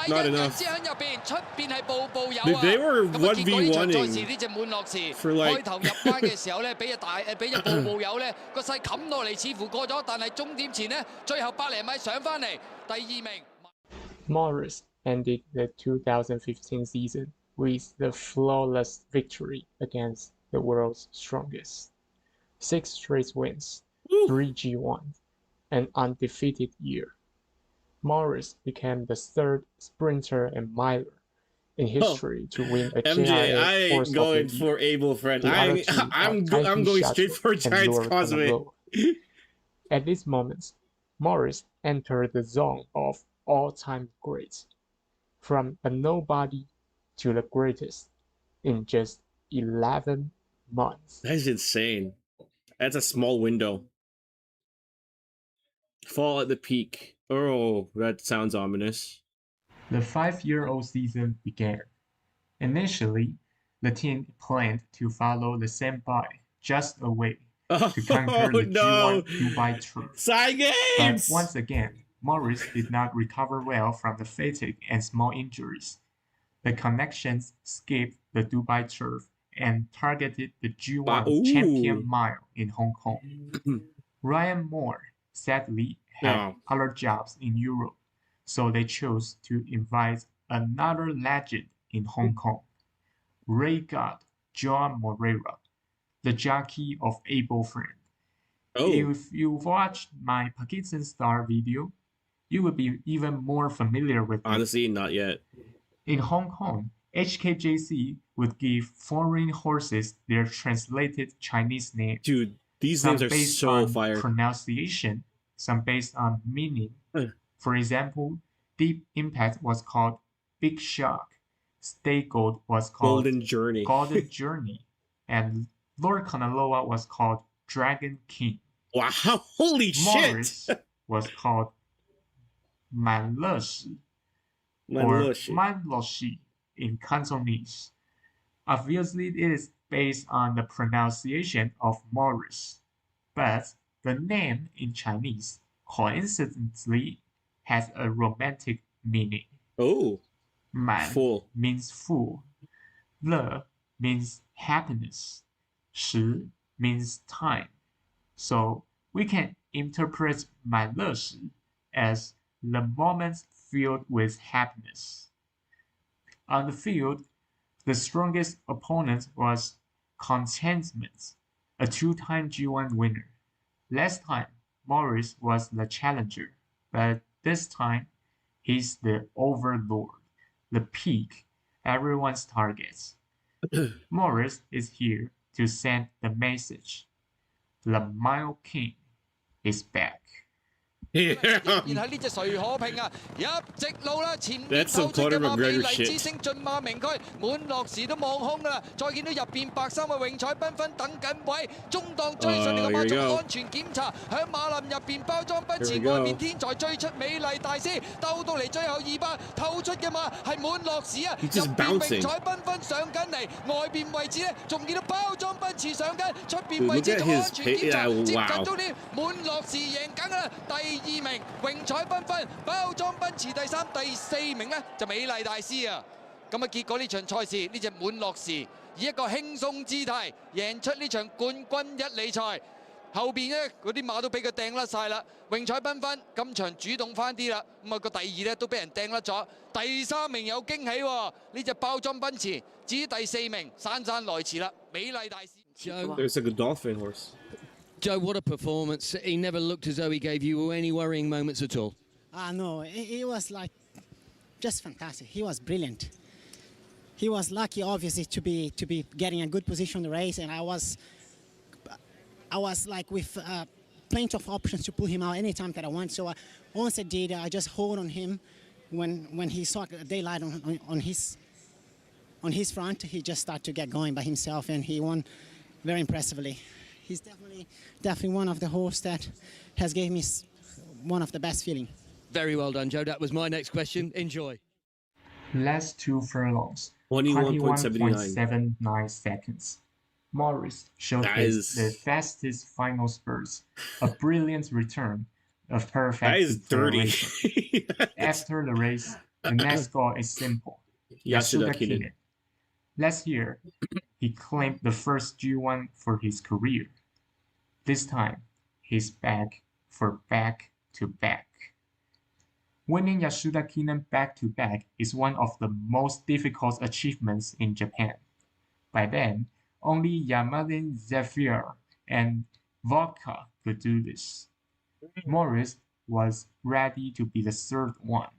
Not enough. They were 1v1ing for like 開頭入關嘅時候咧，俾只步步友咧個勢冚落嚟，似乎過咗，但係終點前咧，最後百零米上翻嚟，第2名。Morris ended the 2015 season with the flawless victory against the world's strongest. 6 straight wins, 3 G1s, an undefeated year. Morris became the 3rd sprinter and miler in history to win a MJ, I ain't going for Abel friend. I'm going straight for Giants Causeway. At this moment, Morris entered the zone of all-time greats, from a nobody to the greatest in just 11 months. That's insane. That's a small window. Fall at the peak. Oh, that sounds ominous. The 5-year-old season began. Initially, the team planned to follow the same by just away to conquer the G1 Dubai Tour. Side games! But once again, Morris did not recover well from the fatigue and small injuries. The connections skipped the Dubai turf and targeted the G1 champion mile in Hong Kong. Ryan Moore sadly had other jobs in Europe, so they chose to invite another legend in Hong Kong, Ray God John Moreira, the jockey of Able Friend. If you watched my Parkinson Star video, you will be even more familiar with Honestly, not yet. In Hong Kong, HKJC would give foreign horses their translated Chinese name. Dude, these names are so fire. Pronunciation, some based on meaning. For example, Deep Impact was called Big Shock. Stay Gold was called Golden Journey. Golden Journey. And Lord Kanaloa was called Dragon King. Wow, holy Morris shit! was called Manleshi or Manloshi in Cantonese. Obviously, it is based on the pronunciation of Morris, but the name in Chinese coincidentally has a romantic meaning. Man full means full, le means happiness, shi means time. So we can interpret 满乐时 as the moments filled with happiness. On the field, the strongest opponent was Contentment, a 2-time G1 winner. Last time, Morris was the challenger, but this time, he's the overlord, the peak, everyone's targets. Morris is here to send the message. The Mile King is back. That's some Conor McGregor shit. 進馬名區滿樂時都望空㗎啦，再見到入邊白衫嘅榮彩繽紛等緊位，中檔追上呢個馬做安全檢查，響馬林入邊包裝奔馳，外面天才最出美麗大師，鬥到嚟最後200，透出嘅馬係滿樂時啊，入邊榮彩繽紛上緊嚟，外邊位置咧仲見到包裝奔馳上緊，出邊位置做安全檢查，接近終點，滿樂時贏緊㗎啦，第2名榮彩繽紛，包裝奔馳第3，第4名咧就美麗大師啊！咁啊，結果呢場賽事呢隻滿樂時以一個輕鬆姿態贏出呢場冠軍1哩賽。後邊咧嗰啲馬都俾佢掟甩晒啦，榮彩繽紛今場主動翻啲啦，咁啊個第2咧都俾人掟甩咗，第3名有驚喜喎，呢隻包裝奔馳，至於第4名姍姍來遲啦，美麗大師。There's like a dolphin horse. Joe, what a performance. He never looked as though he gave you any worrying moments at all. No, it was like just fantastic. He was brilliant. He was lucky, obviously, to be getting a good position in the race, and I was like with plenty of options to pull him out anytime that I want. So once I did, I just hold on him. When he saw daylight on his front, he just started to get going by himself, and he won very impressively. He's definitely one of the horses that has given me one of the best feeling. Very well done, Joe. That was my next question. Enjoy. Last 2 furlongs, 21.79 seconds. Morris showcased the fastest final spurts, a brilliant return, a perfect that is dirty. After the race, the next goal is simple. Yasuda Kinen. Last year, he claimed the first G1 for his career. This time, he's back for back-to-back. Winning Yasuda Kinen back-to-back is one of the most difficult achievements in Japan. By then, only Yamaden Zephyr and Vodka could do this. Morris was ready to be the third one.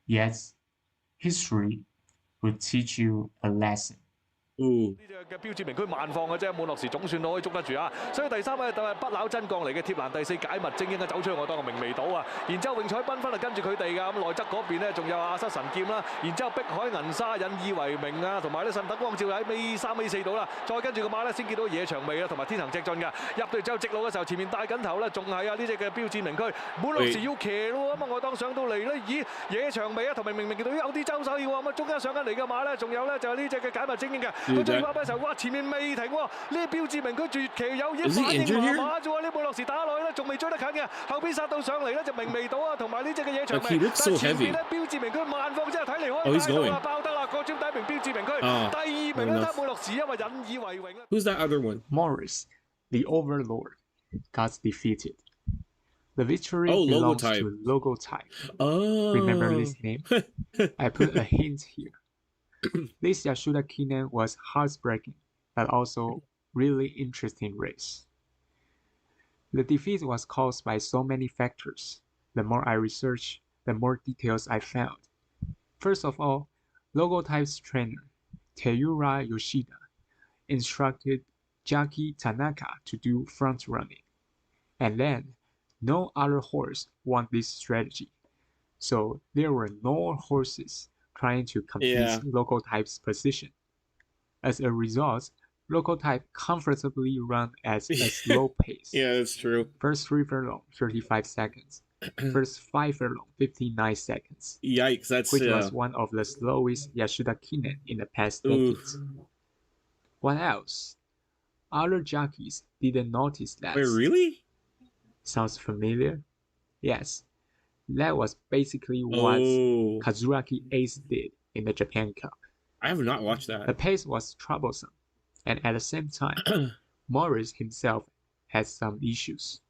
Yet, history would teach you a lesson. 呢隻嘅標誌明區慢放嘅啫，滿樂時總算可以捉得住啊！所以第三位就係不朽真鋼嚟嘅貼欄第四解密精英啊，走出去我當個明媚島啊！然之後泳彩繽紛啊跟住佢哋㗎，咁內側嗰邊咧仲有阿瑟神劍啦，然之後碧海銀沙引以為名啊，同埋咧神等光照喺尾3尾4度啦，再跟住個馬咧先見到野長尾啦，同埋天行直進㗎，入到嚟之後直路嘅時候前面帶緊頭咧，仲係啊呢隻嘅標誌明區滿樂時要騎咯，咁啊我當上到嚟咧，咦野長尾啊同埋明見到有啲周手要喎，咁啊中間上緊嚟嘅馬咧，仲有咧就係呢隻嘅解密精英嘅。佢最後嘅時候，哇！前面未停喎，呢標誌明佢絕騎有已經反應麻麻啫喎，呢貝洛士打落去咧，仲未追得近嘅，後邊殺到上嚟咧就明未到啊，同埋呢隻嘅野長尾，但係前邊咧標誌明佢慢放之後睇嚟開快到啦，爆得啦，國專第一名標誌明區，第二名咧得貝洛士，因為引以為榮啦。Who's that other one? Morris, the Overlord, got defeated. The victory belongs to Logotype. Remember this name? I put a hint here. This Yasuda Kinen was heartbreaking, but also really interesting race. The defeat was caused by so many factors. The more I researched, the more details I found. First of all, Logotype's trainer, Teura Yoshida, instructed Jackie Tanaka to do front running. And then, no other horse won this strategy. So there were no horses trying to compete Logotype's position. As a result, Logotype comfortably ran at a slow pace. Yeah, that's true. First 3 furlong, 35 seconds. First 5 furlong, 59 seconds. Yikes, that's which was one of the slowest Yasuda Kinen in the past decades. What else? Other jockeys didn't notice that. Wait, really? Sounds familiar? Yes. That was basically what Kazuaki Ace did in the Japan Cup. I have not watched that. The pace was troublesome, and at the same time, Morris himself had some issues.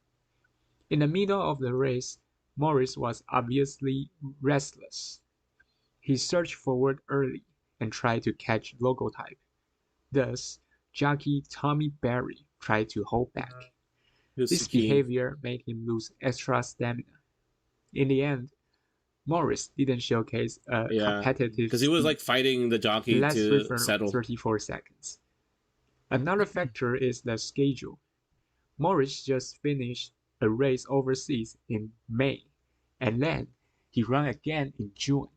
In the middle of the race, Morris was obviously restless. He surged forward early and tried to catch Logotype. Thus, jockey Tommy Barry tried to hold back. This behavior made him lose extra stamina. In the end, Morris didn't showcase a competitive because he was like fighting the jockey to settle. 34 seconds. Another factor is the schedule. Morris just finished a race overseas in May, and then he ran again in June.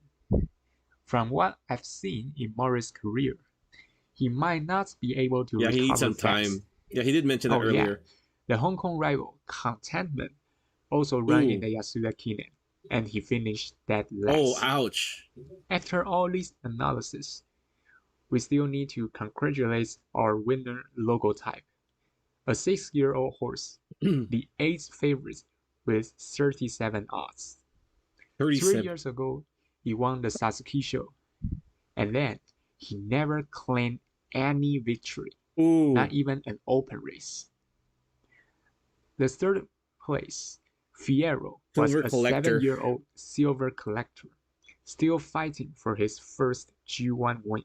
From what I've seen in Morris' career, he might not be able to recover he needs some time. Yeah, he did mention that earlier. The Hong Kong rival, Contentment, also ran in the Yasuda Kinen, and he finished dead last. Oh, ouch. After all this analysis, we still need to congratulate our winner Logotype, a 6-year-old horse, the 8th favorite with 37 odds. 37. 3 years ago, he won the Sasuke Show, and then he never claimed any victory, not even an open race. The third place, Fierro, was a 7-year-old silver collector, still fighting for his first G1 win.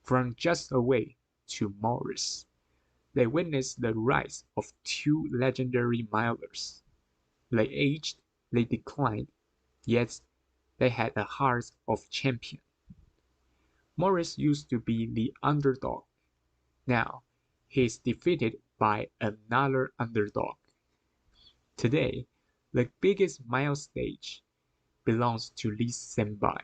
From just away to Morris, they witnessed the rise of 2 legendary milers. They aged, they declined, yet they had the hearts of champion. Morris used to be the underdog. Now, he is defeated by another underdog. Today, the biggest mile stage belongs to Lee Senbai.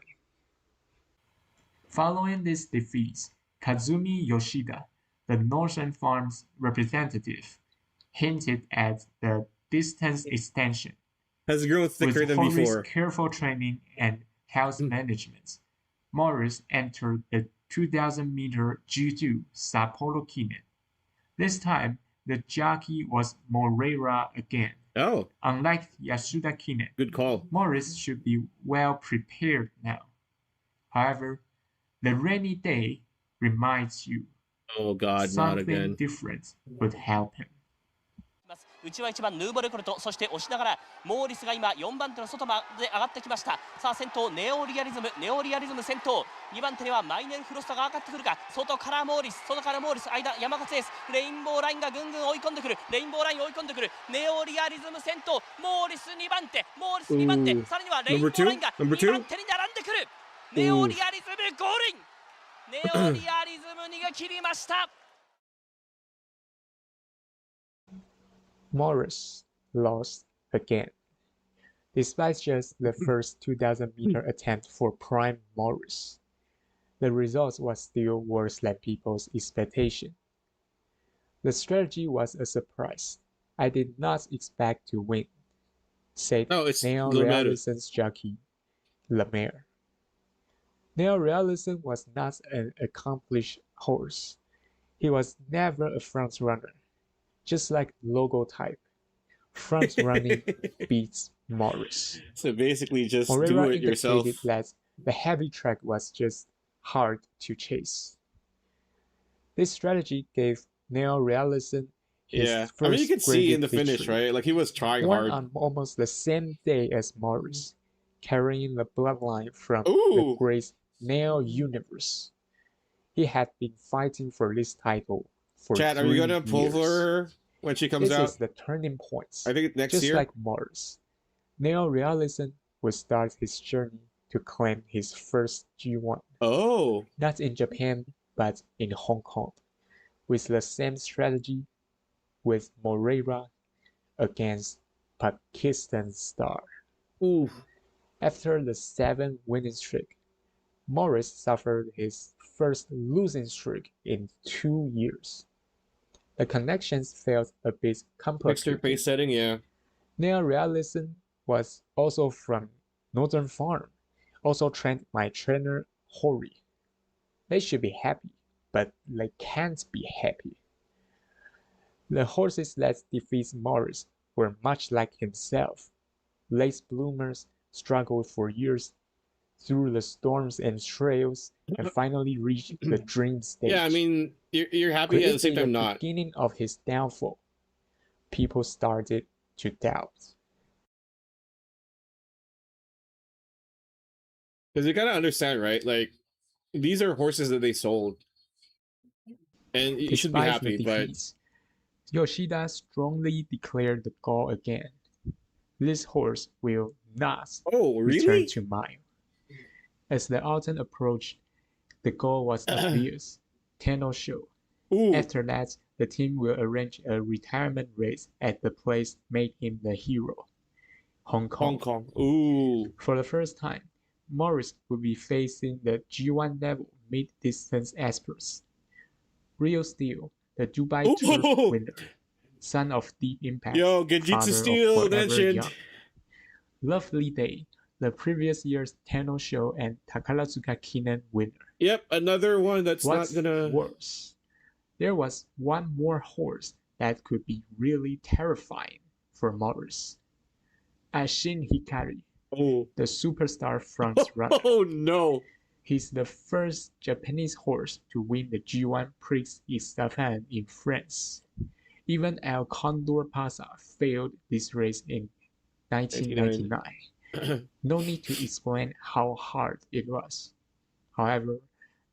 Following this defeat, Kazumi Yoshida, the Northern Farms representative, hinted at the distance extension. Has grown thicker than before. With careful training and health management, Morris entered the 2,000-meter G2 Sapporo Kinen. This time, the jockey was Moreira again. Oh. Unlike Yasuda Kinen, good call. Morris should be well prepared now. However, the rainy day reminds you something different would happen. 内は1番ヌーボルコルト、そして押しながらモーリスが今4番手の外まで上がってきました。さあ先頭ネオリアリズム先頭、2番手にはマイネルフロストが上がってくるか、外からモーリス間山勝エース、レインボーラインがぐんぐん追い込んでくる、ネオリアリズム先頭、モーリス2番手、さらにはレインボーラインが2番手に並んでくる。ネオリアリズムゴールイン、ネオリアリズム逃げ切りました。Morris lost again. Despite just the first 2,000-meter attempt for Prime Morris, the result was still worse than people's expectation. The strategy was a surprise. I did not expect to win, said Neil Realison's jockey, Lemaire. Neil Realison was not an accomplished horse. He was never a front runner. Just like logo type, front running beats Morris. So basically, just Moreira do it yourself. Indicated that the heavy track was just hard to chase. This strategy gave Neil Realison his first I mean, you can see in the victory. finish, right? Like he was trying hard. On almost the same day as Morris, carrying the bloodline from the great Neil universe. He had been fighting for this title. Chad, are you gonna pull for her when she comes out? This is the turning point. I think next year. Just like Morris, Neil Realison will start his journey to claim his first G1. Oh. Not in Japan, but in Hong Kong, with the same strategy with Moreira against Pakistan Star. Ooh. After the 7 winning streak, Morris suffered his first losing streak in 2 years. The connections felt a bit complicated. Extra pace setting, yeah. Neil Realison was also from Northern Farm, also trained my trainer Hori. They should be happy, but they can't be happy. The horses that defeat Morris were much like himself. Late bloomers struggled for years through the storms and trails and finally reached the dream stage. Yeah, I mean, you're happy at the same time not. Beginning of his downfall, people started to doubt. Because you gotta understand, right? Like, these are horses that they sold. And you should be happy, but... Yoshida strongly declared the goal again. This horse will not return to mile. As the autumn approached, the goal was obvious. Tenno Show. After that, the team will arrange a retirement race at the place made him the hero, Hong Kong. For the first time, Morris will be facing the G1 level mid-distance experts. Real Steel, the Dubai Turf winner, son of Deep Impact, Genjitsu Steel mentioned. Lovely Day, the previous year's Tenno Show and Takarazuka Kinen winner. Yep, another one that's What's not gonna... worse? There was one more horse that could be really terrifying for Morris. Ashin Hikari, the superstar front runner. Oh no! He's the first Japanese horse to win the G1 Prix Estafette in France. Even El Condor Pasa failed this race in 1999. No need to explain how hard it was. However,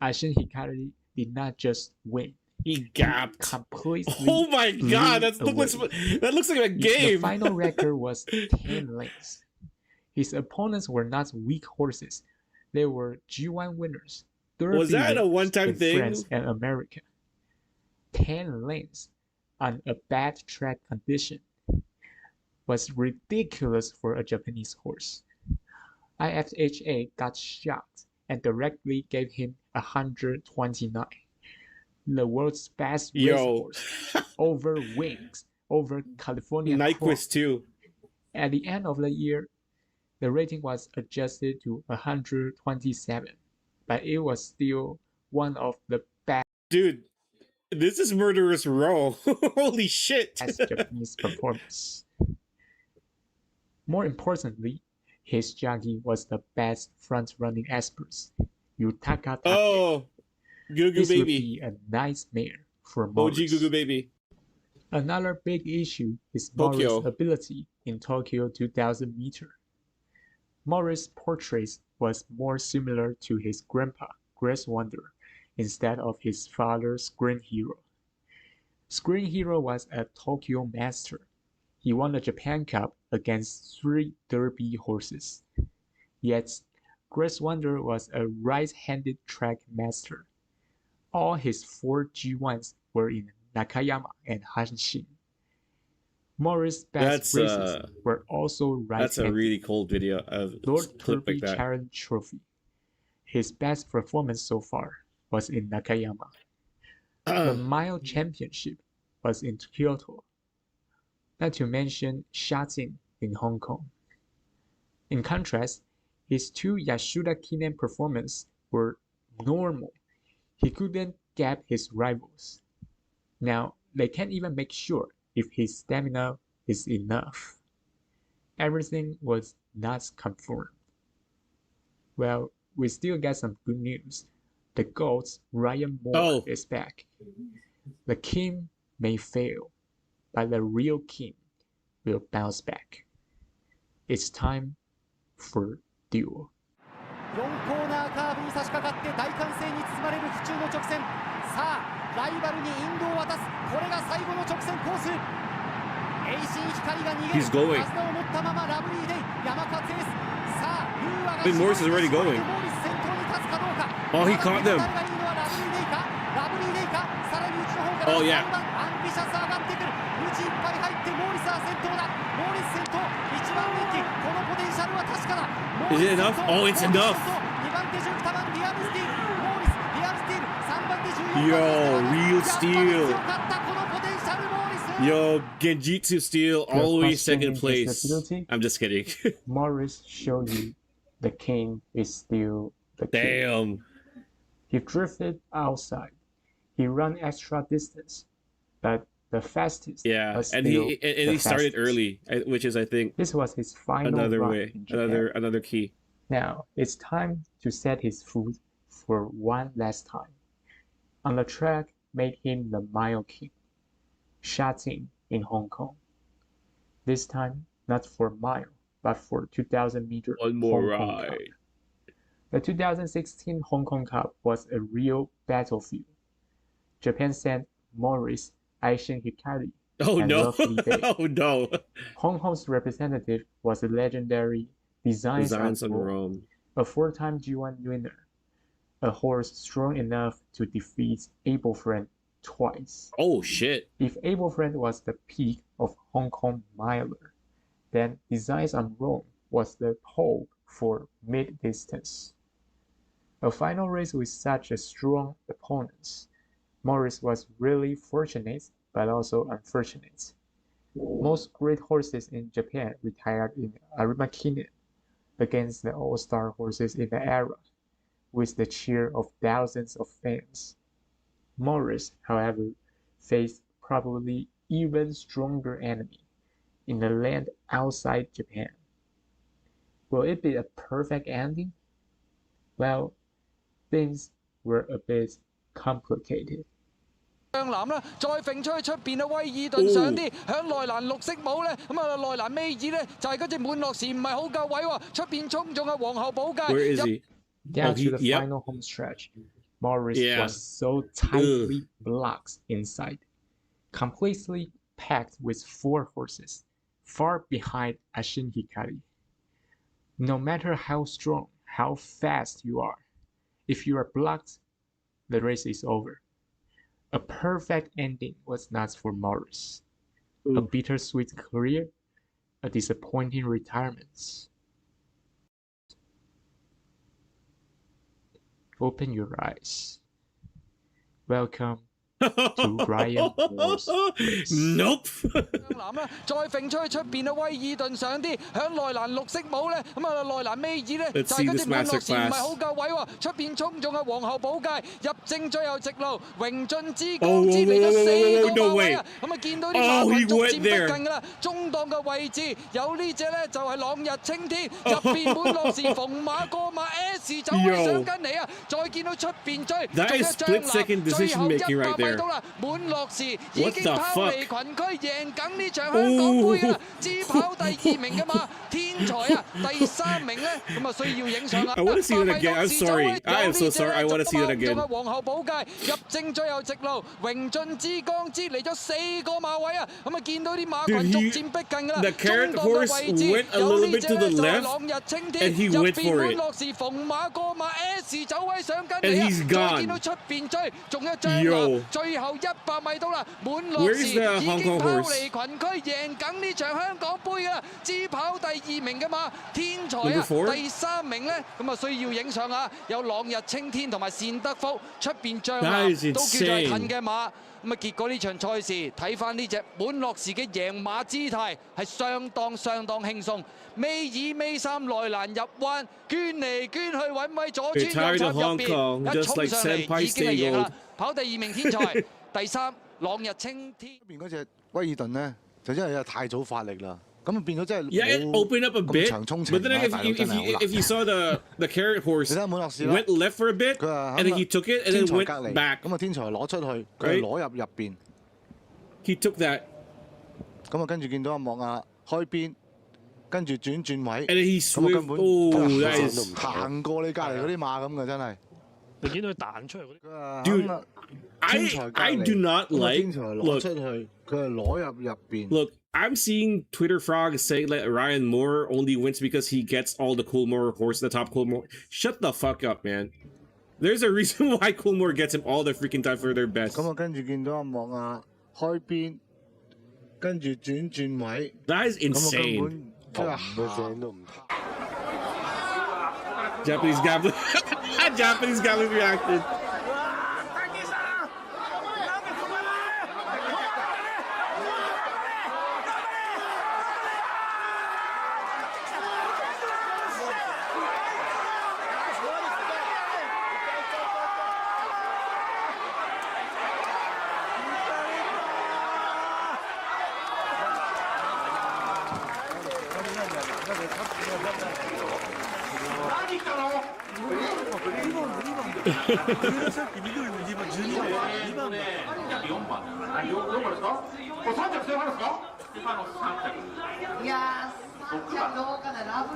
Ashin Hikari did not just win. He gapped. Completely. Oh my god, that looks like a game. The final record was 10 lengths. His opponents were not weak horses. They were G1 winners. Was that a one-time thing? France and America. 10 lengths on a bad track condition was ridiculous for a Japanese horse. IFHA got shocked and directly gave him 129. The world's best racehorse over Wings, over California Nyquist too. At the end of the year, the rating was adjusted to 127, but it was still one of the best. Dude, This is Murderous Row. Holy shit. As Japanese performance. More importantly, his jockey was the best front-running experts, Yutaka Take. Oh, Gugu this Baby. Would be a nightmare for Morris. OG Gugu Baby. Another big issue is Tokyo. Morris' ability in Tokyo 2000 meter. Morris' portrait was more similar to his grandpa, Grace Wonder, instead of his father, Screen Hero. Screen Hero was a Tokyo master. He won the Japan Cup against 3 Derby horses. Yet, Grace Wonder was a right-handed track master. All his 4 G1s were in Nakayama and Hanshin. Morris' best races were also right-handed. That's a really cold video of Lord clip Kirby like that. Challenge Trophy. His best performance so far was in Nakayama. The mile championship was in Kyoto. Not to mention Shatin in Hong Kong. In contrast, his 2 Yasuda Kinen performances were normal. He couldn't gap his rivals. Now, they can't even make sure if his stamina is enough. Everything was not confirmed. Well, we still get some good news. The GOAT Ryan Moore is back. The king may fail, but the real king will bounce back. It's time for duel. 4コーナーカーブに差し掛かって大歓声に包まれる府中の直線。さあライバルに引導を渡す。これが最後の直線コース。栄心光が逃げる。手綱を持ったままラブリーデイ山勝エース。さあユーアが Morris is already going. モーリス先頭に立つかどうか。 Oh, he caught them. 誰がいいのはラブリーデイか。ラブリーデイか。さらに内の方から Oh, yeah. 3番アンビシャス上がってくる。内いっぱい入ってモーリスは先頭だ。モーリス先頭。一番人気。このポテンシャルは確かだ。 Is it enough? Oh, it's enough. Yo, real steel. Yo, Genjutsu Steel, always second place. I'm just kidding. Morris showed you the king is still the king. Damn. He drifted outside. He ran extra distance, but the fastest. Yeah, and he started early, which is I think this was his final another run way, in Japan. another key. Now it's time to set his foot for one last time. On the track, made him the mile king. Shatin in Hong Kong. This time, not for mile, but for 2000 meter One more Hong Kong ride. Cup. The 2016 Hong Kong Cup was a real battlefield. Japan sent Morris, Aishin Hikari, Oh and no! Lovely Day. Oh no! Hong Kong's representative was the legendary Designs on Rome, a 4-time G1 winner, a horse strong enough to defeat Able Friend twice. Oh shit! If Able Friend was the peak of Hong Kong miler, then Designs on Rome was the hope for mid-distance. A final race with such a strong opponent, Morris was really fortunate, but also unfortunate. Most great horses in Japan retired in Arima-Kinen against the all-star horses in the era, with the cheer of thousands of fans. Morris, however, faced probably even stronger enemy in the land outside Japan. Will it be a perfect ending? Well, things were a bit complicated. 向南啦，再揈出去出邊啊，威爾頓上啲，響內欄綠色帽咧，咁啊內欄尾二咧就係嗰隻滿樂時唔係好夠位喎，出邊衝中啊皇后寶戒。Where is he? Down to the final home stretch, Morris was so tightly blocked inside, completely packed with 4 horses, far behind Aishin Hikari. No matter how strong, how fast you are, if you are blocked, the race is over. A perfect ending was not for Morris. A bittersweet career, a disappointing retirement. Open your eyes. Welcome to Brian Moore's race. Nope. 再揈出去出邊啊，威爾頓上啲，響內欄綠色帽咧，咁啊內欄尾爾咧就係嗰隻滿樂士唔係好夠位喎，出邊衝中嘅皇后寶戒入正最後直路，榮進之光之嚟咗4個馬位啊，咁啊見到啲馬群逐漸逼近㗎啦，中檔嘅位置有呢隻咧就係朗日青天，入邊滿樂士逢馬過馬 S 走位上緊嚟啊，再見到出邊追，仲有張立，最後100米到啦，滿樂士已經拋離群區贏緊呢場香港杯㗎啦，支跑第2名嘅馬天才啊，第3名咧咁啊需要影相啊。I want to see that again. I'm sorry. I am so sorry. I want to see that again. 皇后寶戒入正最後直路，榮進之光之嚟咗4個馬位啊，咁啊見到啲馬群逐漸逼近㗎啦。The carrot horse went a little bit to the left, and he went for it. 樂士逢馬過馬 S 走位上緊嚟啊，再見到出邊追，仲有張立，最後100米到啦，滿樂士已經拋離群區贏緊呢場香港杯㗎啦，支跑第2名嘅馬天才啊，第3名咧咁啊需要影相啊，有朗日青天同埋善德福，出邊張立都叫做係近嘅馬。咁啊，結果呢場賽事睇翻呢隻滿樂士嘅贏馬姿態係相當輕鬆，尾二尾三內欄入彎，捐嚟捐去揾位左穿右插入邊，一衝上嚟已經係贏啦，跑第2名天才，第3朗日青天。邊嗰隻威爾頓咧，就因為太早發力啦。咁變咗真係 it opened up a bit. But then if you saw the carrot horse went left for a bit, and then he took it and then went back. 咁啊，天才攞出去，佢攞入邊。He took that. 咁啊，跟住見到阿莫亞開邊，跟住轉位。And he swerved. 行過你隔離嗰啲馬咁嘅真係。你見到佢彈出嚟嗰啲。Dude, I do not like. 天才攞出去，佢係攞入邊。Look. I'm seeing Twitter frogs say that Ryan Moore only wins because he gets all the Coolmore horse, the top Coolmore. Shut the fuck up, man. There's a reason why Coolmore gets him all the freaking time for their best. 咁啊，跟住見到阿莫亞開邊，跟住轉位。That is insane. Japanese gambling. Japanese gambling reaction.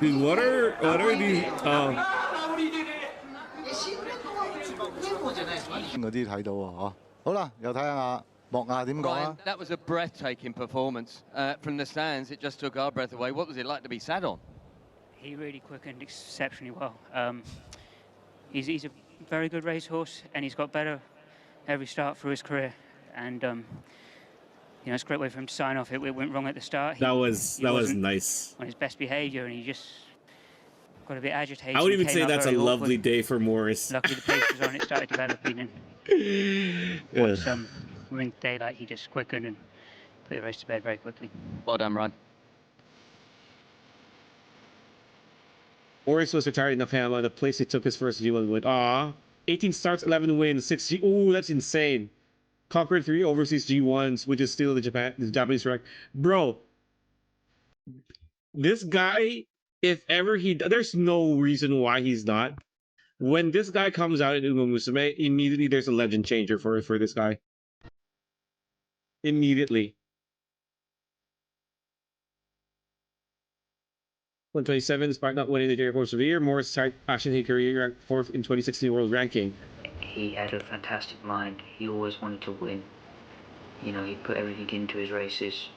Dude, what are these? 嗰啲睇到啊，嗬。好啦，又睇下莫亞點講啊。That was a breathtaking performance from the stands. It just took our breath away. What was it like to be sat on? He really quickened exceptionally well. He's a very good racehorse, and he's got better every start through his career. And you know, it's a great way for him to sign off. It went wrong at the start. That was nice. On his best behaviour, and he just got a bit agitated. I would even say that's a lovely day for Morris. Luckily, the pace was on. It started developing, and once we're in daylight, he just quickened and put the race to bed very quickly. Well done, Ryan. Morris was retired in the family, the place he took his first G1 win. 18 starts, 11 wins, 6 G. Oh, that's insane. Conquered 3 overseas G1s, which is still the Japanese record. Bro, this guy, if ever there's no reason why he's not. When this guy comes out in Umamusume, immediately there's a legend changer for this guy. Immediately. 127, despite not winning the Junior Horse of the Year, Morris started passion his career ranked 4th in 2016 World Ranking. He had a fantastic mind. He always wanted to win. You know, he put everything into his races.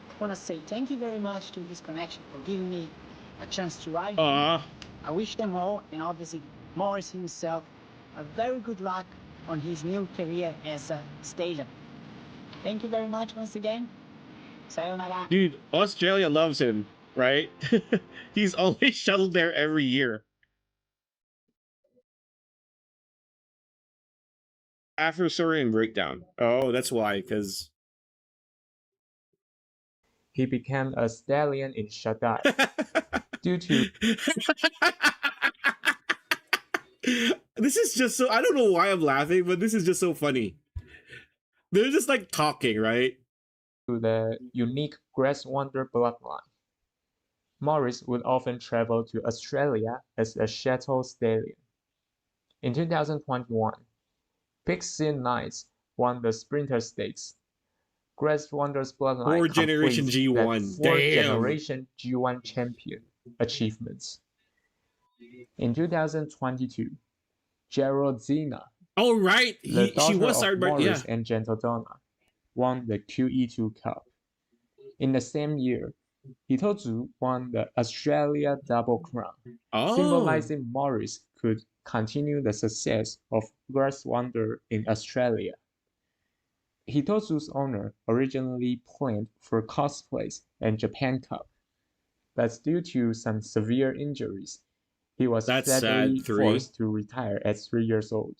I want to say thank you very much to this connection for giving me a chance to ride. I wish them all, and obviously Morris himself, a very good luck on his new career as a stallion. Thank you very much once again. Sayonara. Dude, Australia loves him, right? He's always shuttled there every year. After story and breakdown. Oh, that's why, because he became a stallion in Shaddai due to. This is just so, I don't know why I'm laughing, but this is just so funny. They're just like talking, right? To the unique Grass Wonder bloodline. Morris would often travel to Australia as a shuttle stallion. In 2021, Pixie Knights won the Sprinter Stakes. Grass Wonder's bloodline Four generation G1. Generation G1 champion achievements. In 2022, Geraldina, oh right, she was of Morris yeah. and Gentle Donna, won the QE2 Cup. In the same year, Hitozu won the Australia Double Crown, symbolizing Morris could continue the success of Grass Wonder in Australia. Hitozu's owner originally planned for cosplays and Japan Cup, but due to some severe injuries, he was sadly forced to retire at 3 years old.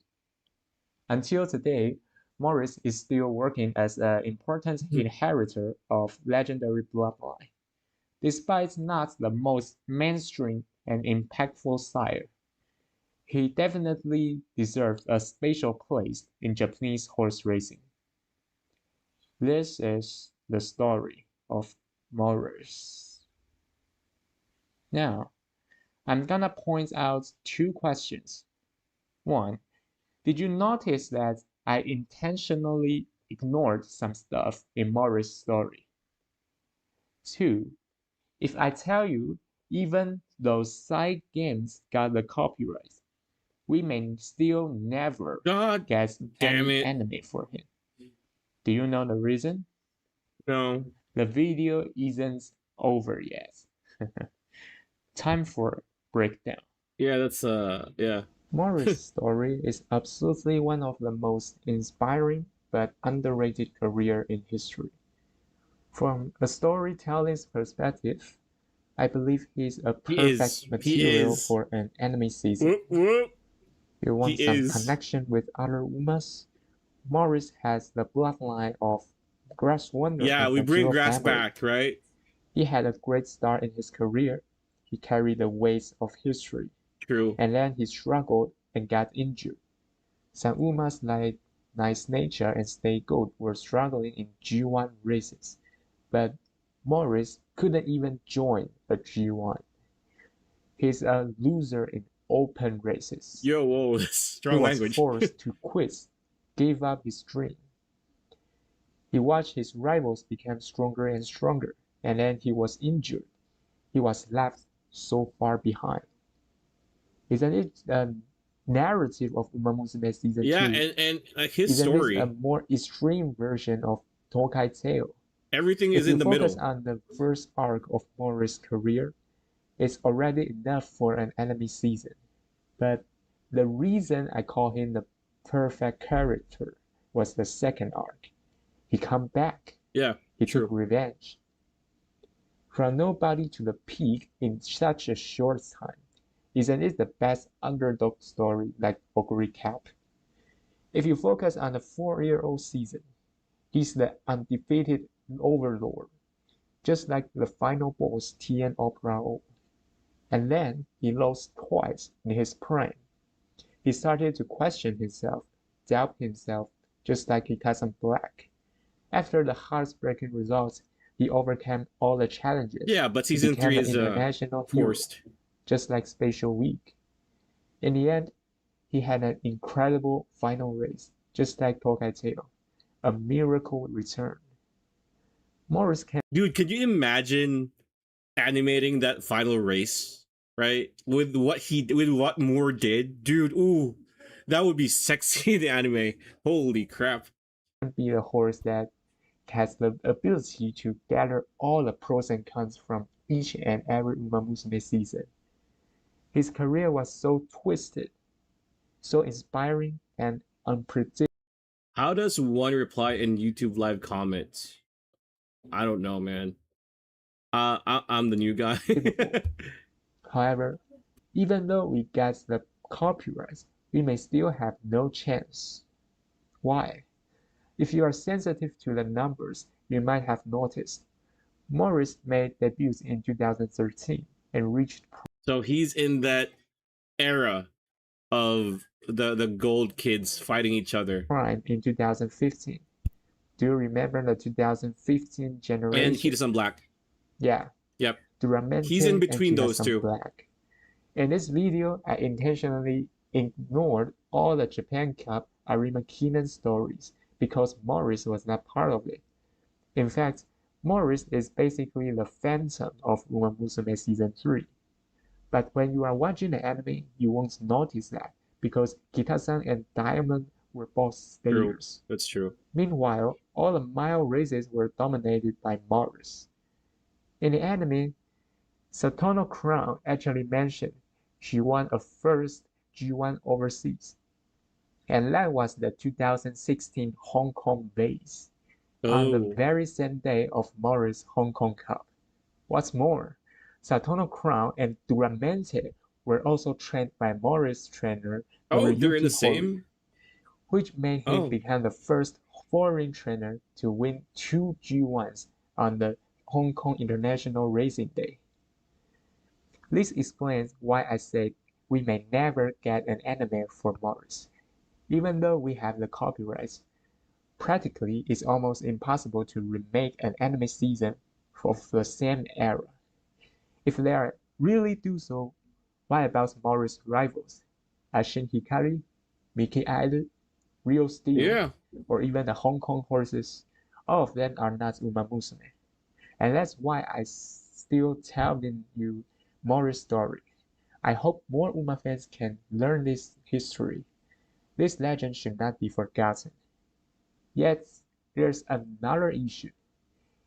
Until today, Morris is still working as an important inheritor of legendary bloodline, despite not the most mainstream and impactful sire. He definitely deserves a special place in Japanese horse racing. This is the story of Morris. Now, I'm gonna point out 2 questions. 1. Did you notice that I intentionally ignored some stuff in Morris' story? 2. If I tell you even those side games got the copyright, we may still never get any anime for him. Do you know the reason? No. The video isn't over yet. Time for breakdown. Yeah, that's yeah. Morris' story is absolutely one of the most inspiring but underrated career in history. From a storytelling's perspective, I believe he's a perfect material for an anime season. You want some connection with other Umas? Morris has the bloodline of Grass Wonder. Yeah, we bring Grass back, right? He had a great start in his career. He carried the weight of history. True. And then he struggled and got injured. Some Umas like Nice Nature and Stay Gold were struggling in G1 races, but Morris couldn't even join a G1. He's a loser in open races. Yo, whoa, strong language. He was forced to quit, gave up his dream. He watched his rivals become stronger and stronger, and then he was injured. He was left so far behind. Isn't it a narrative of Umamusume season 2? Yeah, and his story. Isn't it a more extreme version of Tokai Tale? Everything is in the middle. If you focus on the first arc of Morris' career, it's already enough for an anime season. But the reason I call him the perfect character was the second arc. He come back. Yeah, he took revenge. From nobody to the peak in such a short time. Isn't it the best underdog story like Oguri Cap? If you focus on the 4-year-old season, he's the undefeated overlord, just like the final boss Tien Opera O. And then he lost twice in his prime. He started to question himself, doubt himself, just like Hikazan Black. After the heartbreaking results, he overcame all the challenges. Yeah, but season 3 is international forced. Hero, just like Spatial Week. In the end, he had an incredible final race, just like Tokai Tale, a miracle return. Morris can. Dude, could you imagine animating that final race, right? With what Moore did, dude. Ooh, that would be sexy in the anime. Holy crap! Be a horse that has the ability to gather all the pros and cons from each and every Umamusume season. His career was so twisted, so inspiring and unpredictable. How does one reply in YouTube live comments? I don't know, man. I'm the new guy. However, even though we get the copyrights, we may still have no chance. Why? If you are sensitive to the numbers, you might have noticed. Morris made debuts in 2013 and reached. So he's in that era of the gold kids fighting each other. Prime in 2015. Do you remember the 2015 generation? And Kita-san Black. Yeah. Yep. He's in between those two. Black. In this video, I intentionally ignored all the Japan Cup Arima Keenan stories because Morris was not part of it. In fact, Morris is basically the phantom of Umamusume Season 3. But when you are watching the anime, you won't notice that because Kita-san and Diamond were both stayers. That's true. Meanwhile, all the mile races were dominated by Morris. In the anime, Satono Crown actually mentioned she won a first G1 overseas, and that was the 2016 Hong Kong base, on the very same day of Morris Hong Kong Cup. What's more, Satono Crown and Duramente were also trained by Morris' trainer. They're in the same? Which made him become the first foreign trainer to win 2 G1s on the Hong Kong International Racing Day. This explains why I said we may never get an anime for Morris. Even though we have the copyrights, practically it's almost impossible to remake an anime season of the same era. If they are really do so, why about Morris' rivals? Ashin Hikari, Mickey Idol, Real Steel, or even the Hong Kong horses? All of them are not Umamusume. And that's why I still telling you Morris' story. I hope more Uma fans can learn this history. This legend should not be forgotten. Yet, there's another issue.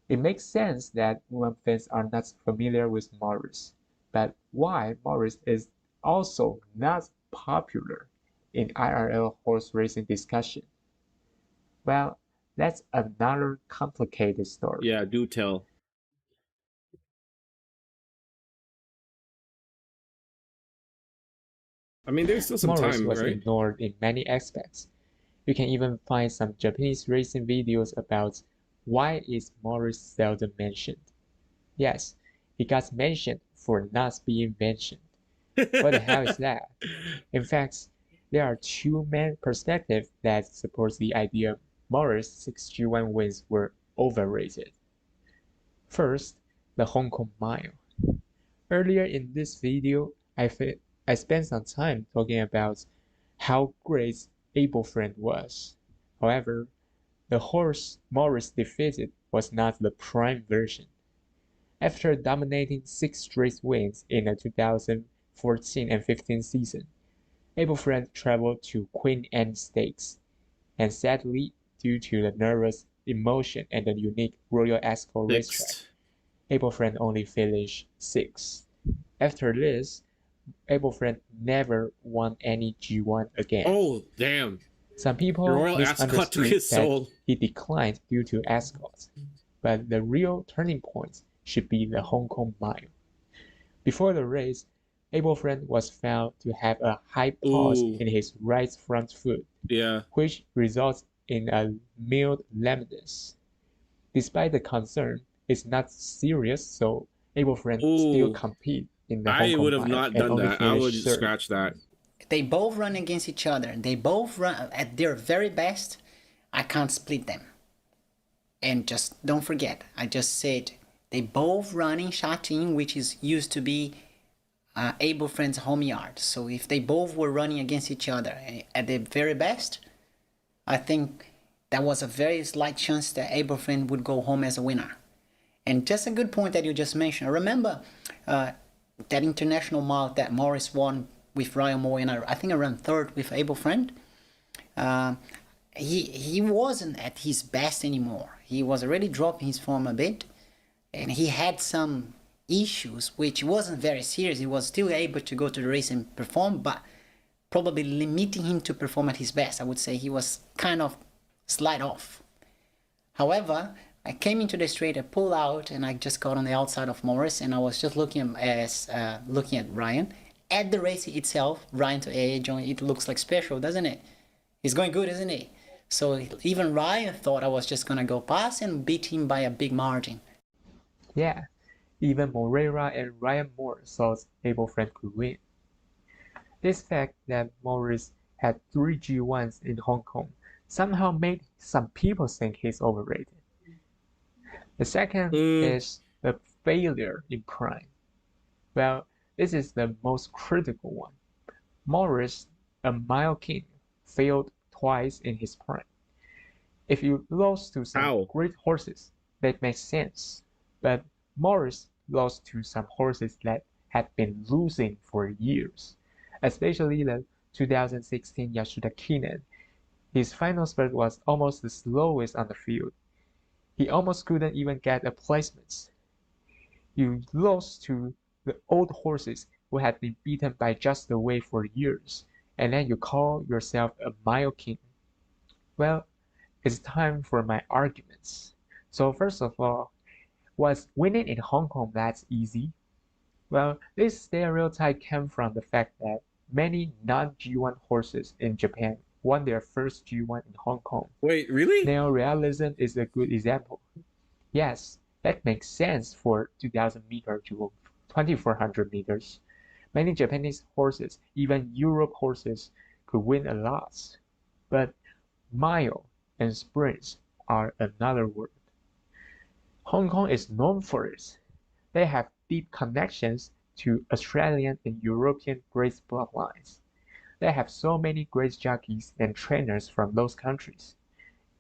It makes sense that Uma fans are not familiar with Morris, but why Morris is also not popular in IRL horse racing discussion? Well, that's another complicated story. Yeah, do tell. I mean, there's still some Morris time, was right? ignored in many aspects. You can even find some Japanese racing videos about why is Morris seldom mentioned. Yes, he got mentioned for not being mentioned. What the hell is that? In fact, there are two main perspectives that support the idea Morris' 6 G1 wins were overrated. First, the Hong Kong Mile. Earlier in this video, I spent some time talking about how great Able Friend was. However, the horse Morris defeated was not the prime version. After dominating 6 straight wins in the 2014 and 15 season, Able Friend traveled to Queen Anne Stakes, and sadly, due to the nervous emotion and the unique Royal Ascot racetrack, Able Friend only finished 6th. After this, Able Friend never won any G1 again. Oh, damn. Some people misunderstood that he declined due to Ascot, but the real turning point should be the Hong Kong Mile. Before the race, Able Friend was found to have a high pause in his right front foot, which results in a mild lameness. Despite the concern, it's not serious, so Able Friend still compete in the Hong Kong Mile. I would have not done that. I would just scratch that. They both run against each other. They both run at their very best. I can't split them. And just don't forget, I just said they both run in Shatin, which is used to be Able Friend's home yard. So if they both were running against each other at their very best, I think that was a very slight chance that Able Friend would go home as a winner. And just a good point that you just mentioned. I remember that international mile that Morris won with Ryan Moore, and I think I ran 3rd with Able Friend. He wasn't at his best anymore. He was already dropping his form a bit, and he had some issues which wasn't very serious. He was still able to go to the race and perform, but probably limiting him to perform at his best. I would say he was kind of slide off. However, I came into the straight, I pulled out, and I just got on the outside of Morris, and I was just looking at Ryan. At the race itself, Ryan to AA joint, it looks like special, doesn't it? He's going good, isn't he? So even Ryan thought I was just gonna go past and beat him by a big margin. Yeah, even Moreira and Ryan Moore thought Abel Frank could win. This fact that Morris had 3 G1s in Hong Kong somehow made some people think he's overrated. The second is the failure in prime. Well, this is the most critical one. Morris, a mile king, failed twice in his prime. If you lost to some great horses, that makes sense. But Morris lost to some horses that had been losing for years, especially the 2016 Yasuda Kinen. His final spurt was almost the slowest on the field. He almost couldn't even get a placement. You lost to the old horses who had been beaten by just the way for years, and then you call yourself a mile king. Well, it's time for my arguments. So first of all, was winning in Hong Kong that easy? Well, this stereotype came from the fact that many non-G1 horses in Japan won their first G1 in Hong Kong. Wait, really? Neorealism is a good example. Yes, that makes sense for 2000 meters to 2400 meters. Many Japanese horses, even Europe horses, could win a lot. But mile and sprints are another word. Hong Kong is known for it. They have deep connections to Australian and European race bloodlines. They have so many great jockeys and trainers from those countries.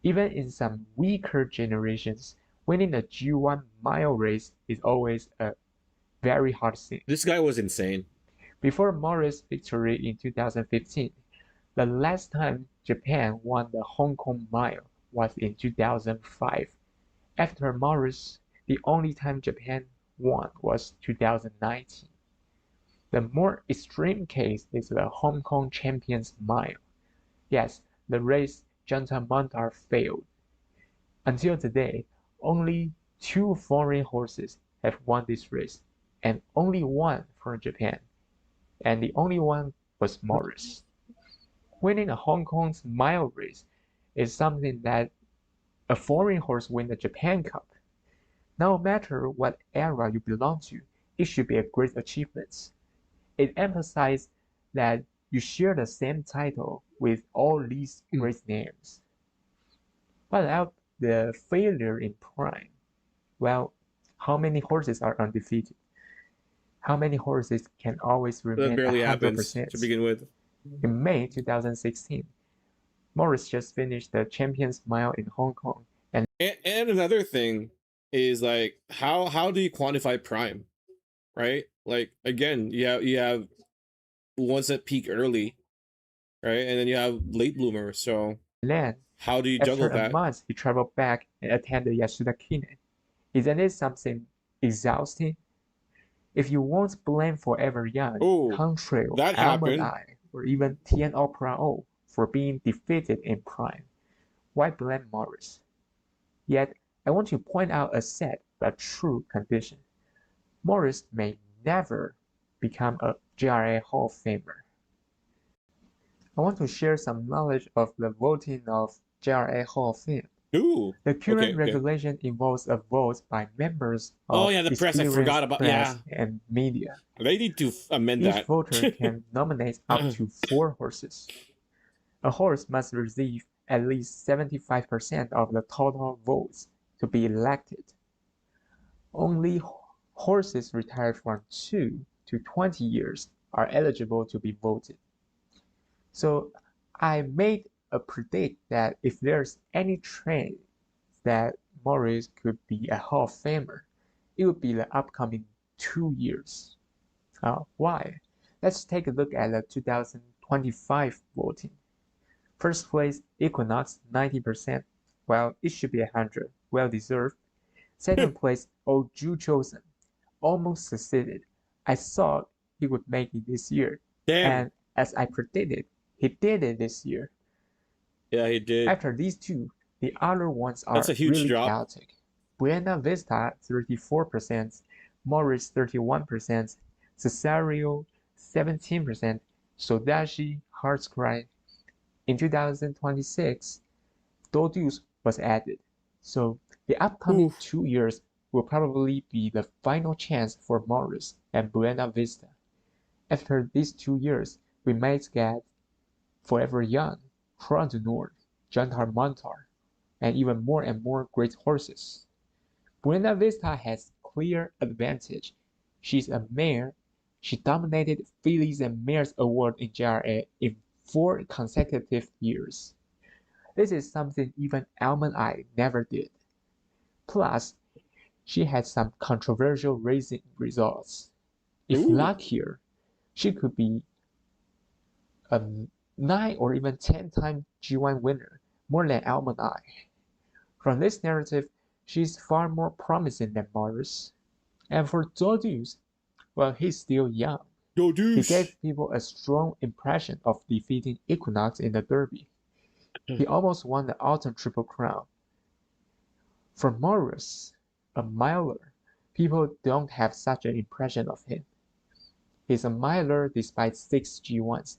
Even in some weaker generations, winning a G1 mile race is always a very hard thing. This guy was insane. Before Morris' victory in 2015, the last time Japan won the Hong Kong Mile was in 2005. After Morris, the only time Japan won was 2019. The more extreme case is the Hong Kong Champions Mile. Yes, the race Junta Montar failed. Until today, only 2 foreign horses have won this race, and only one from Japan, and the only one was Morris. Winning a Hong Kong's mile race is something that a foreign horse win the Japan Cup. No matter what era you belong to, it should be a great achievement. It emphasizes that you share the same title with all these great names. What about the failure in prime? Well, how many horses are undefeated? How many horses can always remain that barely 100%? happens to begin with. In May 2016, Morris just finished the Champions Mile in Hong Kong. And another thing is like how do you quantify prime? Right? Like again, you have ones that peak early, right? And then you have late bloomers. So then, how do you juggle that? After a month, he traveled back and attended Yasuda Kinen. Isn't it something exhausting? If you won't blame Forever Young, Contrail, Albert I, or even Tien Opera O for being defeated in prime, why blame Morris? Yet, I want to point out a sad but true condition. Morris may never become a JRA Hall of Famer. I want to share some knowledge of the voting of JRA Hall of Fame. Ooh, the current regulation involves a vote by members of the press. I forgot about and media. They need to amend that. Each voter can nominate up to 4 horses. A horse must receive at least 75% of the total votes to be elected. Only horses retired from 2 to 20 years are eligible to be voted. So I made a predict that if there's any trend that Morris could be a Hall of Famer, it would be the upcoming 2 years. Why? Let's take a look at the 2025 voting. First place, Equinox, 90%. Well, it should be 100. Well deserved. Second place, Oju Chosen. Almost succeeded. I thought he would make it this year. Damn. And as I predicted, he did it this year. Yeah, he did. After these 2, the other ones are That's a huge really drop. chaotic. Buena Vista, 34%, Morris, 31%, Cesario, 17%, Sodashi, Heart's Cry. In 2026, Dodeus was added, so the upcoming 2 years will probably be the final chance for Morris and Buena Vista. After these 2 years, we might get Forever Young, Crown du Nord, Jantar Montar, and even more and more great horses. Buena Vista has clear advantage. She's a mare. She dominated Fillies and Mares Award in JRA in 4 consecutive years. This is something even Almond Eye never did. Plus, she had some controversial racing results. If luckier, she could be a 9 or even 10-time G1 winner, more than Almond Eye. From this narrative, she's far more promising than Morris. And for Dodeus, well, he's still young. He gave people a strong impression of defeating Equinox in the Derby. He almost won the Autumn Triple Crown. For Morris, a miler, people don't have such an impression of him. He's a miler despite 6 G1s.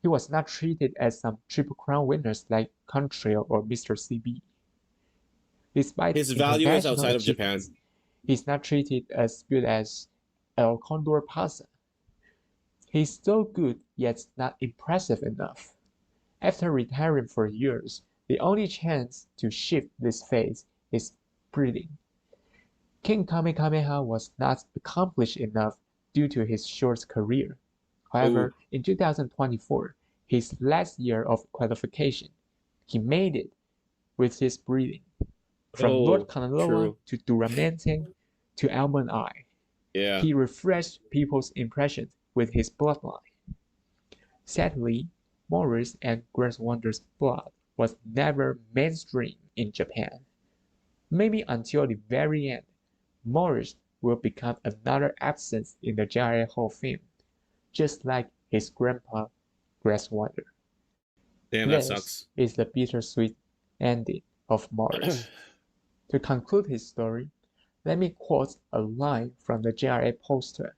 He was not treated as some Triple Crown winners like Contrail or Mr. CB. Despite his value is outside of Japan. He's not treated as good as El Condor Pasa. He's still good, yet not impressive enough. After retiring for years, the only chance to shift this phase is breeding. King Kamehameha was not accomplished enough due to his short career. However, in 2024, his last year of qualification, he made it with his breeding. From Lord Kanaloa to Duramente to Almond Eye. Yeah. He refreshed people's impressions with his bloodline. Sadly, Morris and Grace Wonder's blood was never mainstream in Japan. Maybe until the very end, Morris will become another absence in the JRA Hall of Fame, just like his grandpa, Grace Wonder. Damn, that sucks. This is the bittersweet ending of Morris. To conclude his story, let me quote a line from the JRA poster.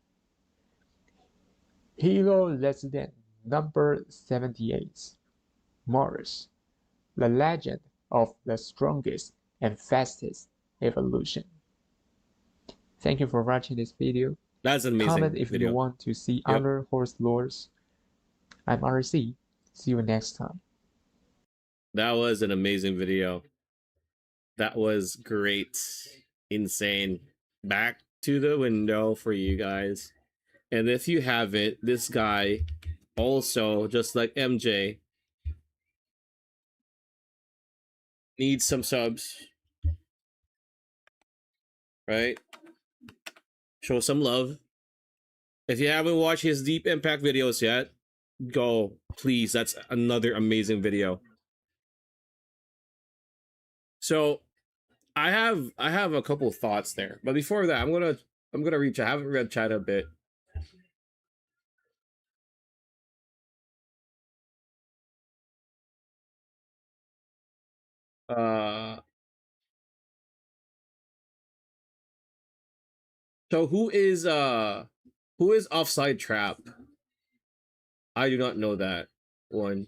Hero Resident number 78, Morris, the legend of the strongest and fastest evolution. Thank you for watching this video. That's an amazing Comment if video. you want to see other horse lores. I'm RC. See you next time. That was an amazing video. That was great. Insane. Back to the window for you guys. And if you haven't, this guy also, just like MJ, needs some subs. Right? Show some love. If you haven't watched his Deep Impact videos yet, go. Please, that's another amazing video. So I have a couple thoughts there. But before that, I'm gonna read chat. I haven't read chat a bit. So who is Offside Trap? I do not know that one.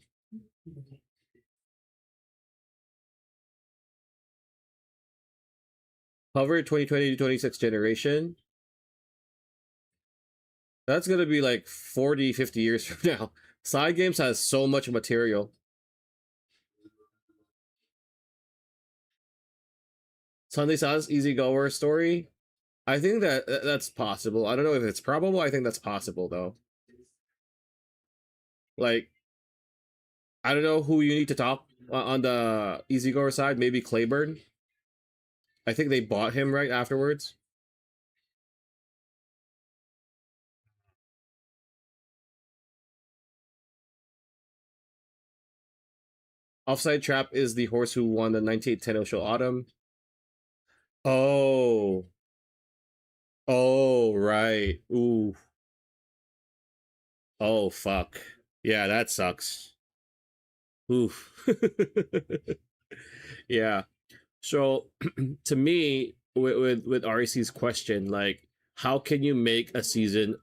Cover 2020 to 26 generation. That's gonna be like 40, 50 years from now. Side Games has so much material. Sunday Sauce Easy Goer story. I think that's possible. I don't know if it's probable. I think that's possible though. Like, I don't know who you need to top on the Easy Goer side. Maybe Clayburn. I think they bought him right afterwards. Offside Trap is the horse who won the 98 Tenno Show Autumn. Oh. Oh, right. Ooh. Oh, fuck. Yeah, that sucks. Oof. Yeah. So, to me, with REC's question, like, how can you make a season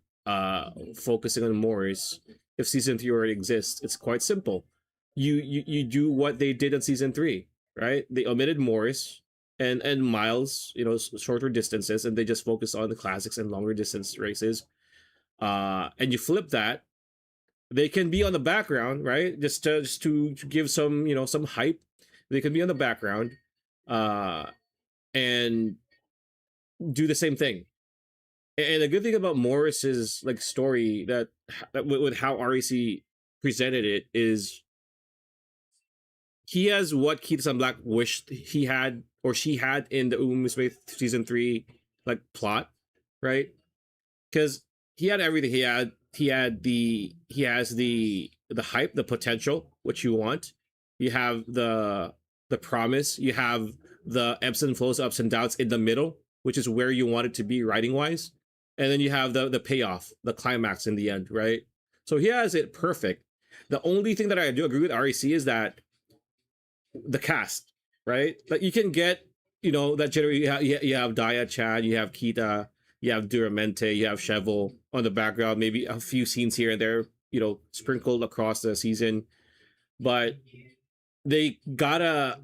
focusing on Morris if season 3 already exists? It's quite simple. You do what they did in season 3. right? They omitted Morris and Miles, you know, shorter distances, and they just focus on the classics and longer distance races. And you flip that, they can be on the background, right? Just to give some, you know, some hype. They can be on the background, and do the same thing. And the good thing about Morris's like story that with how REC presented it is he has what Kita-san Black wished he had or she had in the Umamusume season 3 like plot, right? Because he had everything. He has the hype, the potential, what you want. You have the promise. You have the ebbs and flows, ups and downs in the middle, which is where you want it to be writing wise. And then you have the payoff, the climax in the end, right? So he has it perfect. The only thing that I do agree with REC is that the cast, right? Like you can get, you know, that generally you have Daya Chad, you have Kita, you have Duramente, you have Cheval on the background, maybe a few scenes here and there, you know, sprinkled across the season. But they gotta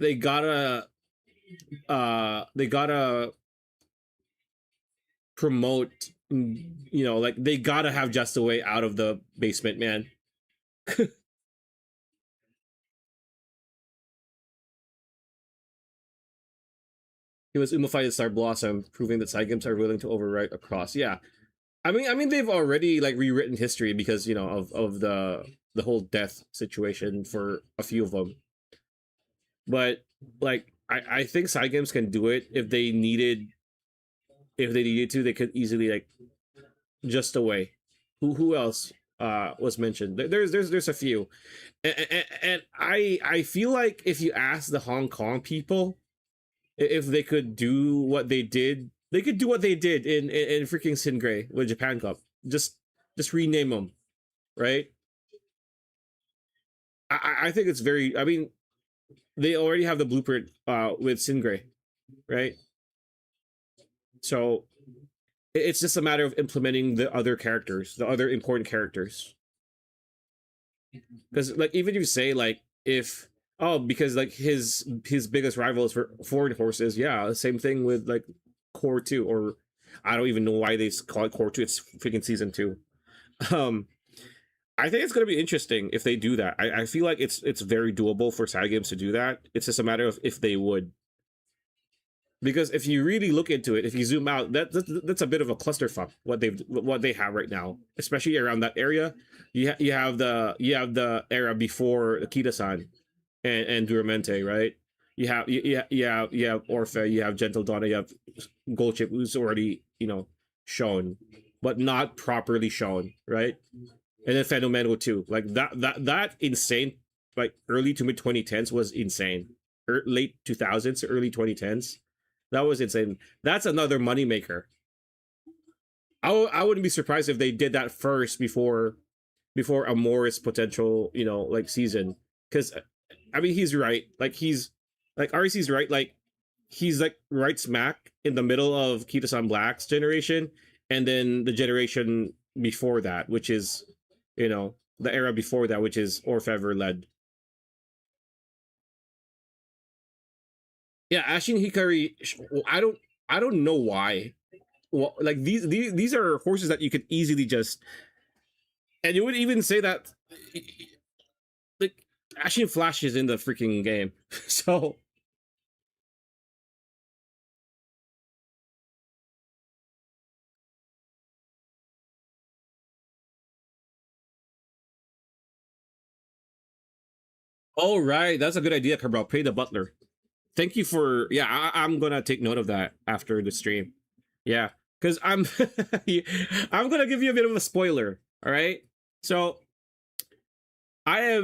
promote, you know, like they gotta have Just a Way out of the basement, man. He was Umafied Star Blossom, proving that side games are willing to overwrite across. Yeah, I mean, they've already like rewritten history because, you know, of the whole death situation for a few of them. But like, I think side games can do it if they needed to. They could easily like Just a Way. Who else was mentioned? There's a few, and I feel like if you ask the Hong Kong people if they could do what they did, they could do what they did in freaking Singray with Japan Cup. Just rename them, right? I think it's very. I mean, they already have the blueprint with Singray, right? So it's just a matter of implementing the other characters, the other important characters. Because like even if you say like if because like his biggest rival is for foreign horses, yeah, the same thing with like Core 2, or I don't even know why they call it Core 2. It's freaking season 2. I think it's gonna be interesting if they do that. I feel like it's very doable for side games to do that. It's just a matter of if they would. Because if you really look into it, if you zoom out, that's a bit of a clusterfuck what they have right now, especially around that area. You have the era before Akita-san and Duramente, right? You have Orphe, you have Gentle Donna, you have Goldchip, who's already, you know, shown, but not properly shown, right? And then Fenomeno too, like that insane, like early to mid 2010s was insane. Late 2000s, early 2010s. That was insane. That's another moneymaker. I wouldn't be surprised if they did that first before a Morris potential, you know, like season. Because I mean, he's right. Like he's like RC's right. Like he's like right smack in the middle of Kita-san Black's generation, and then the generation before that, which is, you know, the era before that, which is Orfever led. Yeah, Ashin Hikari. I don't know why. Well, like these are horses that you could easily just, and you would even say that, like Ashin Flash is in the freaking game, so. Oh right, that's a good idea, Cabral. Pay the butler. Thank you for, yeah, I'm gonna take note of that after the stream. Yeah, because I'm gonna give you a bit of a spoiler. All right, so I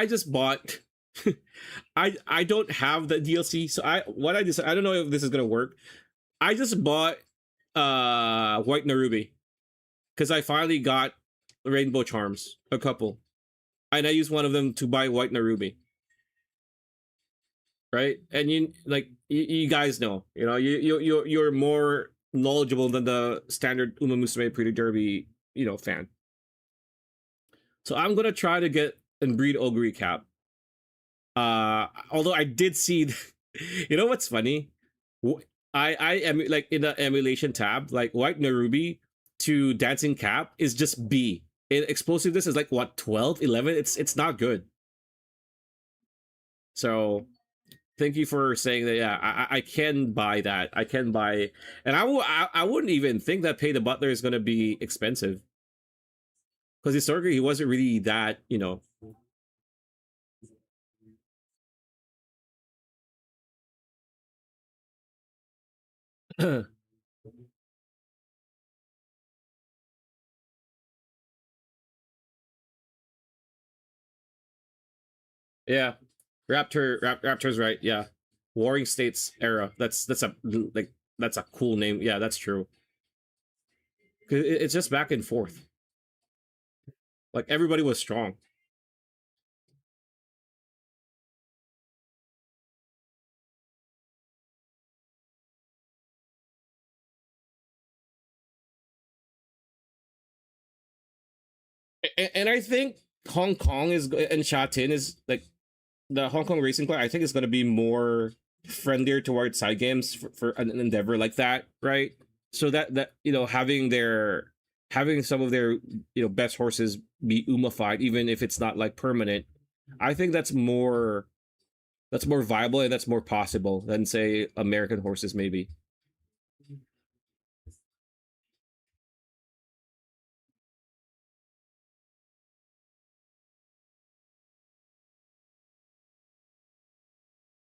just bought I don't have the DLC, so I decided, I don't know if this is gonna work. I just bought White Narubi because I finally got Rainbow Charms, a couple, and I used one of them to buy White Narubi. Right, and you guys know, you know, you're more knowledgeable than the standard Umamusume Pretty Derby, you know, fan. So I'm gonna try to get and breed Ogre Cap. Although I did see, you know what's funny? I am like in the emulation tab, like White Narubi to Dancing Cap is just B. Explosiveness is like what, 12, 11? It's not good. So thank you for saying that. Yeah, I can buy that. I can buy, and I wouldn't even think that Pay the Butler is going to be expensive, because historically he wasn't really that, you know. Yeah, Raptor's right. Yeah, Warring States era. That's a like that's a cool name. Yeah, that's true. It's just back and forth. Like everybody was strong. And I think Hong Kong is, and Sha Tin is like, the Hong Kong Racing Club, I think is going to be more friendlier towards side games for an endeavor like that, right? So that you know, having some of their, you know, best horses be Umafied, even if it's not like permanent, I think that's more viable and that's more possible than, say, American horses maybe.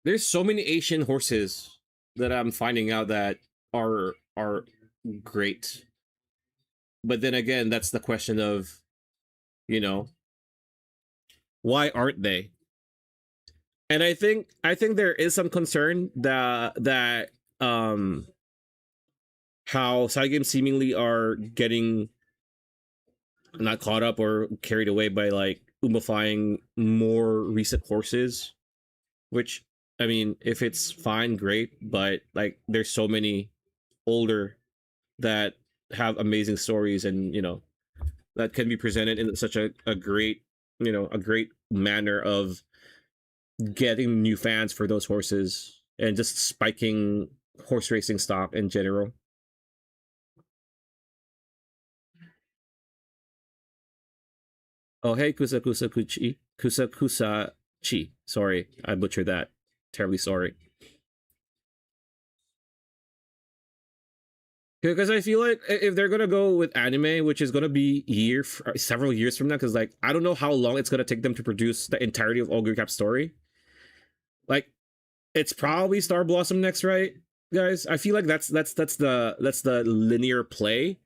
There's so many Asian horses that I'm finding out that are great. But then again, that's the question of, you know, why aren't they? And I think there is some concern that how side games seemingly are getting not caught up or carried away by like umifying more recent horses, which, I mean, if it's fine, great, but like there's so many older that have amazing stories, and you know, that can be presented in such a great, you know, a great manner of getting new fans for those horses and just spiking horse racing stock in general. Oh, hey, Kusa Chi. Sorry, I butchered that. Terribly sorry. Because I feel like if they're gonna go with anime, which is gonna be several years from now, because like I don't know how long it's gonna take them to produce the entirety of Ogre Cap's story. Like, it's probably Star Blossom next, right, guys? I feel like that's the linear play,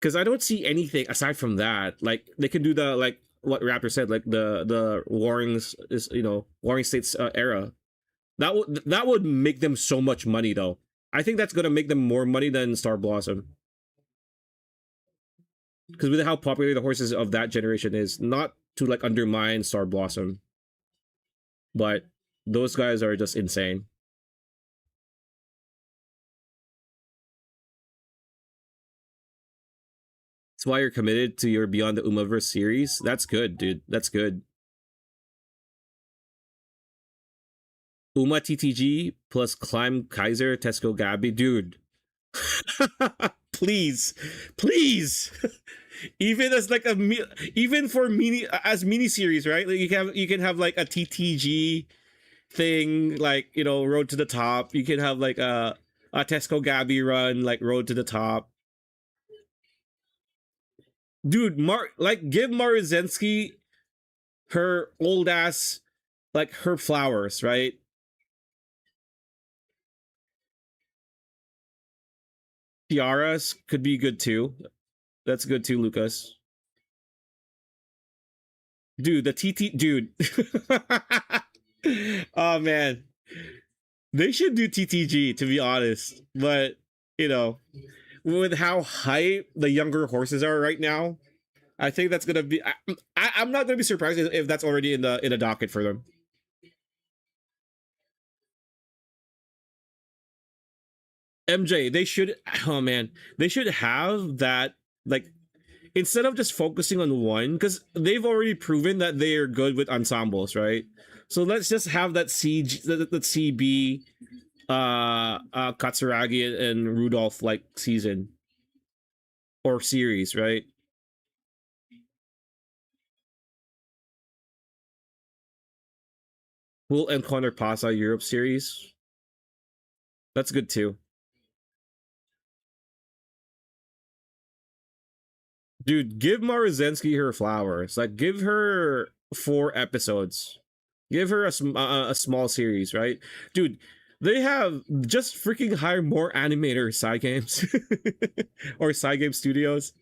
because I don't see anything aside from that. Like, they can do the, like what Raptor said, like the Warrings is, you know, Warring States era. That would make them so much money, though. I think that's gonna make them more money than Star Blossom, because with how popular the horses of that generation is, not to like undermine Star Blossom, but those guys are just insane. That's why you're committed to your Beyond the Umaverse series. That's good, dude. That's good. Uma TTG plus Climb Kaiser Tesco Gabby, dude. Please, please. Even as like even for mini series, right? Like you can have like a TTG thing, like, you know, Road to the Top. You can have like a Tesco Gabby run, like Road to the Top. Dude, give Maruzensky her old ass, like her flowers, right? Tiaras could be good too. That's good too, Lucas. Dude, the TT, dude. Oh man, they should do TTG, to be honest. But you know, with how hype the younger horses are right now, I think that's gonna be. I'm not gonna be surprised if that's already in the docket for them. MJ, they should. Oh man, they should have that, like, instead of just focusing on one, because they've already proven that they are good with ensembles, right? So let's just have that CB Katsuragi and Rudolph like season or series, right? We'll encounter Pasa Europe series. That's good too. Dude, give Maruzensky her flowers. Like, give her 4 episodes. Give her a small series, right? Dude, they have just freaking hire more animators, side games. Or side game studios.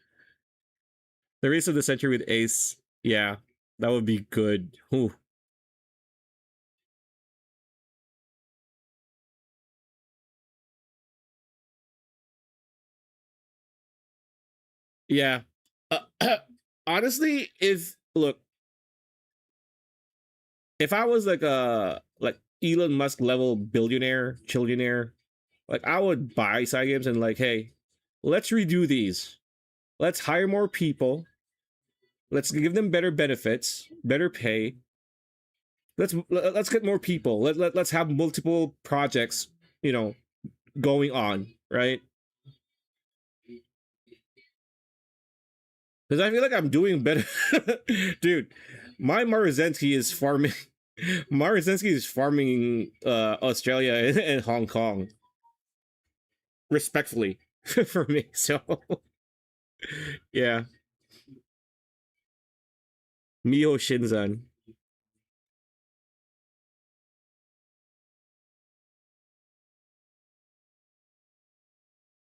The race of the century with Ace. Yeah, that would be good. Ooh. Yeah. Honestly, if I was like a Elon Musk level billionaire, trillionaire, like I would buy side games and like, hey, let's redo these. Let's hire more people. Let's give them better benefits, better pay. Let's get more people. Let's have multiple projects, you know, going on, right? Because I feel like I'm doing better. Dude, my Maruzensky is farming. Maruzensky is farming Australia and Hong Kong. Respectfully for me. So, yeah. Mio Shinzan.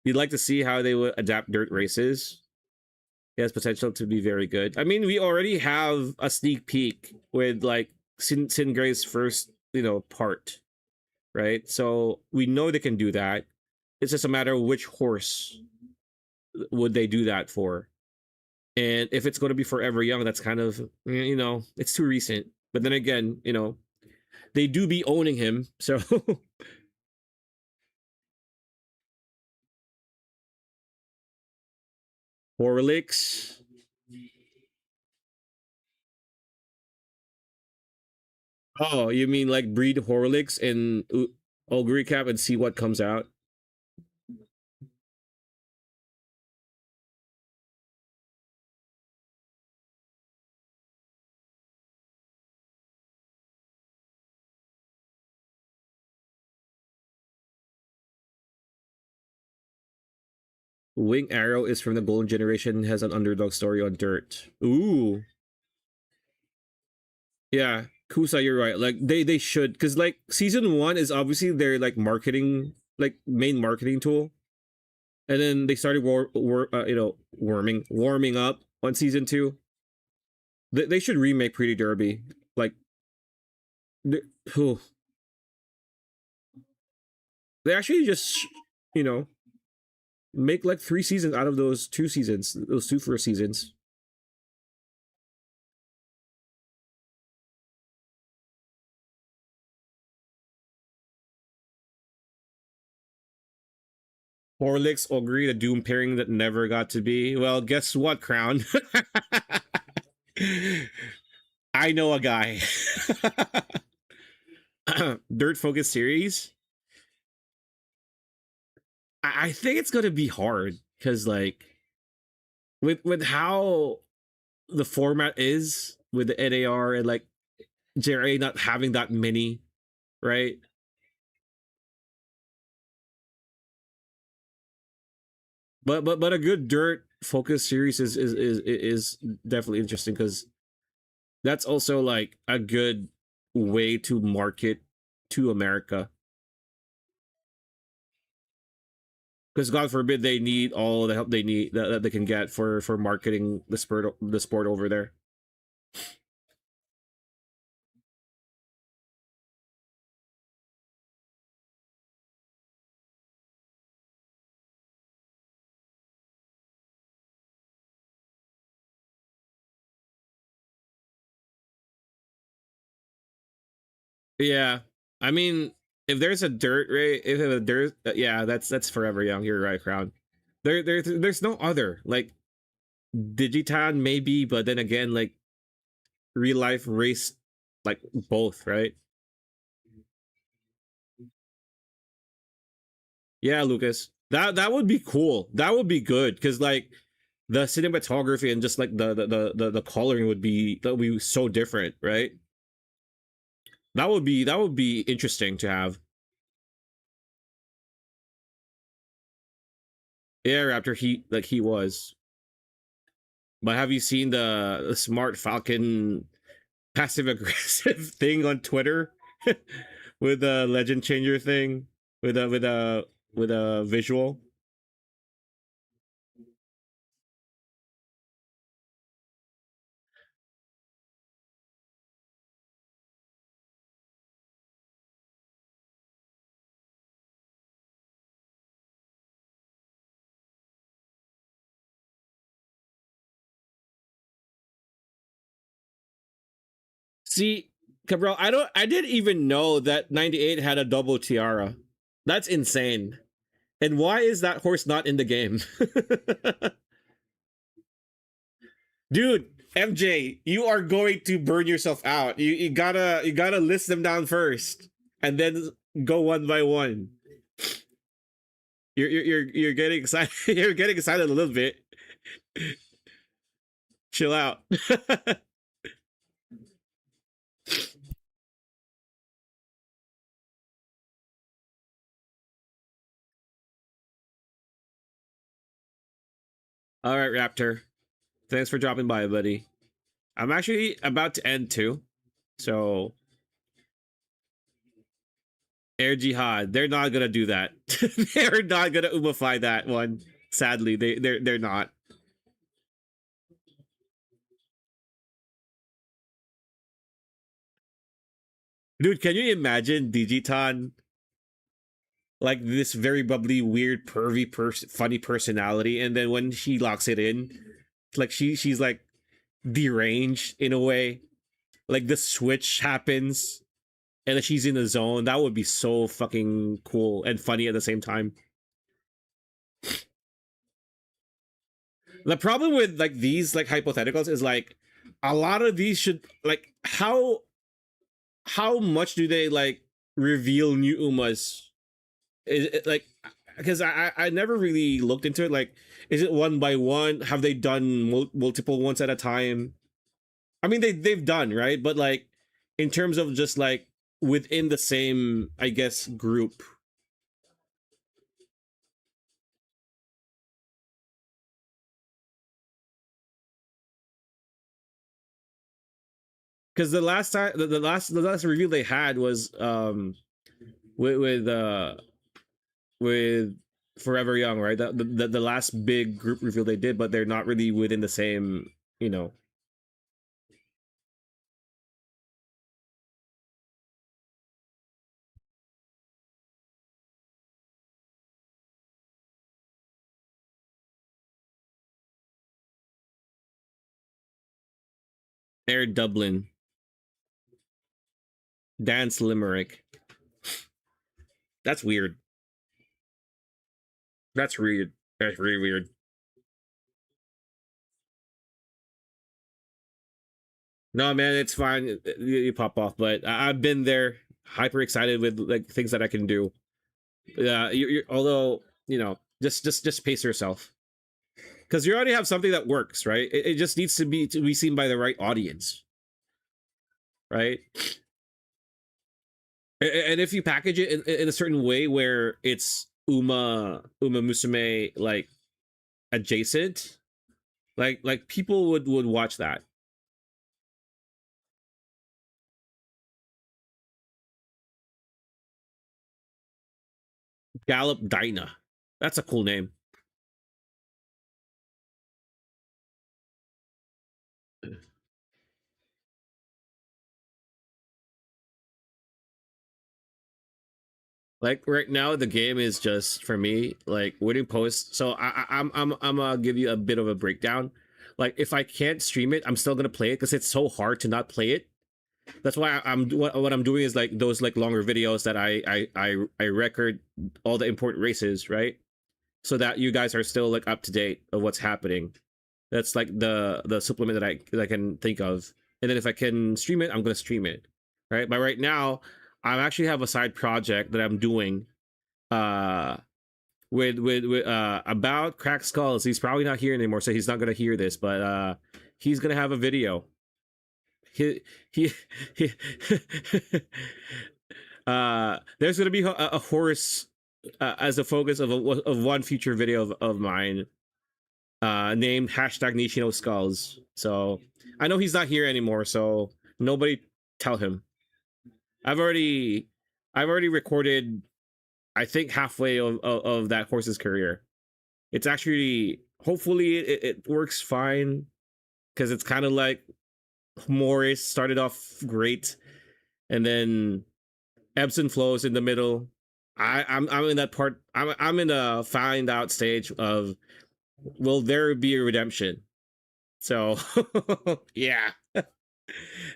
You'd like to see how they would adapt dirt races. It has potential to be very good. I mean, we already have a sneak peek with like Sin Gray's first, part, right? So we know they can do that. It's just a matter of which horse would they do that for. And if it's going to be Forever Young, that's kind of, it's too recent. But then again, they do be owning him. So Horlicks. Oh, you mean like breed Horlicks and Ogre Cap and see what comes out? Wing Arrow is from the Golden Generation, has an underdog story on dirt. Ooh. Yeah, Kusa, you're right. Like they should, because like season 1 is obviously their like marketing, like main marketing tool, and then they started warming up on season 2. They should remake Pretty Derby. Like, they actually just make like 3 seasons out of those 2 seasons, those 2 first seasons. Horlicks agree, the Doom pairing that never got to be. Well, guess what, Crown? I know a guy. Dirt focus series. I think it's gonna be hard because like with how the format is with the NAR and like JRA not having that many, right? But a good dirt focus series is definitely interesting because that's also like a good way to market to America. Because God forbid they need all the help they need that they can get for marketing the sport over there. Yeah, I mean, if there's a dirt race, if a dirt, yeah, that's Forever Young. You're right, Crown. There's no other like Digitan maybe, but then again, like real life race like both, right? Yeah, Lucas. That would be cool. That would be good because like the cinematography and just like the coloring would be so different, right? That would be interesting to have. Yeah, Raptor, he was. But have you seen the Smart Falcon passive aggressive thing on Twitter with a legend changer thing with a visual? See, Cabral, I didn't even know that 98 had a double tiara. That's insane. And why is that horse not in the game? Dude, MJ, you are going to burn yourself out. You gotta list them down first and then go one by one. You're getting excited. You're getting excited a little bit. Chill out. All right, Raptor. Thanks for dropping by, buddy. I'm actually about to end too. So Air Jihad, they're not gonna do that. They're not gonna umify that one. Sadly, they're not. Dude, can you imagine Digiton like this very bubbly, weird, pervy, funny personality, and then when she locks it in, like she's like deranged in a way. Like the switch happens, and then she's in the zone. That would be so fucking cool and funny at the same time. The problem with like these like hypotheticals is like a lot of these should like how much do they like reveal new Umas? Is it like because I never really looked into it. Like, is it one by one? Have they done multiple ones at a time? I mean, they've done right, but like in terms of just like within the same, I guess, group. Because the last time, the last review they had was with Forever Young, right? The last big group reveal they did, but they're not really within the same, you know. Air Dublin. Dance Limerick. That's weird. That's weird. That's really weird. No, man, it's fine. You pop off, but I've been there, hyper excited with like things that I can do. Yeah, although you know, just pace yourself, because you already have something that works, right? It just needs to be seen by the right audience, right? And if you package it in a certain way where it's Umamusume like adjacent, like people would watch that. Gallop Dinah. That's a cool name. Like right now, the game is just for me like winning posts. So I'm gonna give you a bit of a breakdown. Like if I can't stream it, I'm still gonna play it because it's so hard to not play it. That's why what I'm doing is like those like longer videos that I record all the important races, right? So that you guys are still like up to date of what's happening. That's like the supplement that I can think of. And then if I can stream it, I'm gonna stream it. right? But right now, I actually have a side project that I'm doing with about cracked skulls. He's probably not here anymore, so he's not gonna hear this, but he's gonna have a video. He there's gonna be a horse as a focus of one future video of mine named hashtag Nishino Skulls. So I know he's not here anymore, so nobody tell him. I've already recorded, I think, halfway of that horse's career. It's actually, hopefully it works fine, because it's kind of like Morris started off great and then ebbs and flows in the middle. I'm in that part. I'm in the find out stage of, will there be a redemption? So yeah.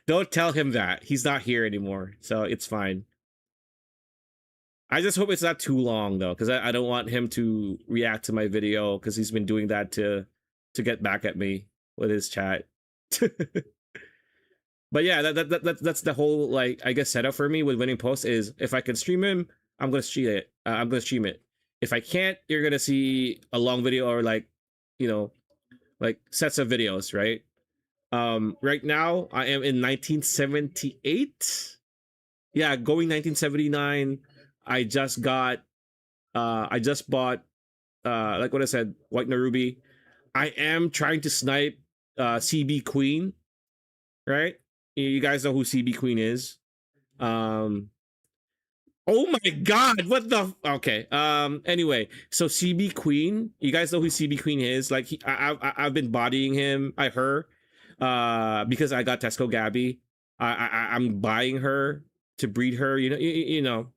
Don't tell him that. He's not here anymore, so it's fine. I just hope it's not too long though, because I don't want him to react to my video, because he's been doing that to get back at me with his chat. But yeah, that's the whole, like, I guess, setup for me with Winning Post is, if I can stream him, I'm gonna stream it. I'm gonna stream it. If I can't, you're gonna see a long video, or like, you know, like sets of videos, right? Right now I am in 1978. Yeah, going 1979. I just bought like what I said, White Narubi. I am trying to snipe CB Queen, right? You guys know who CB Queen is. Oh my god, what the okay. Anyway, so CB Queen, you guys know who CB Queen is? Like, I've been bodying him, her, because I got Tesco Gabby. I'm buying her to breed her, you know.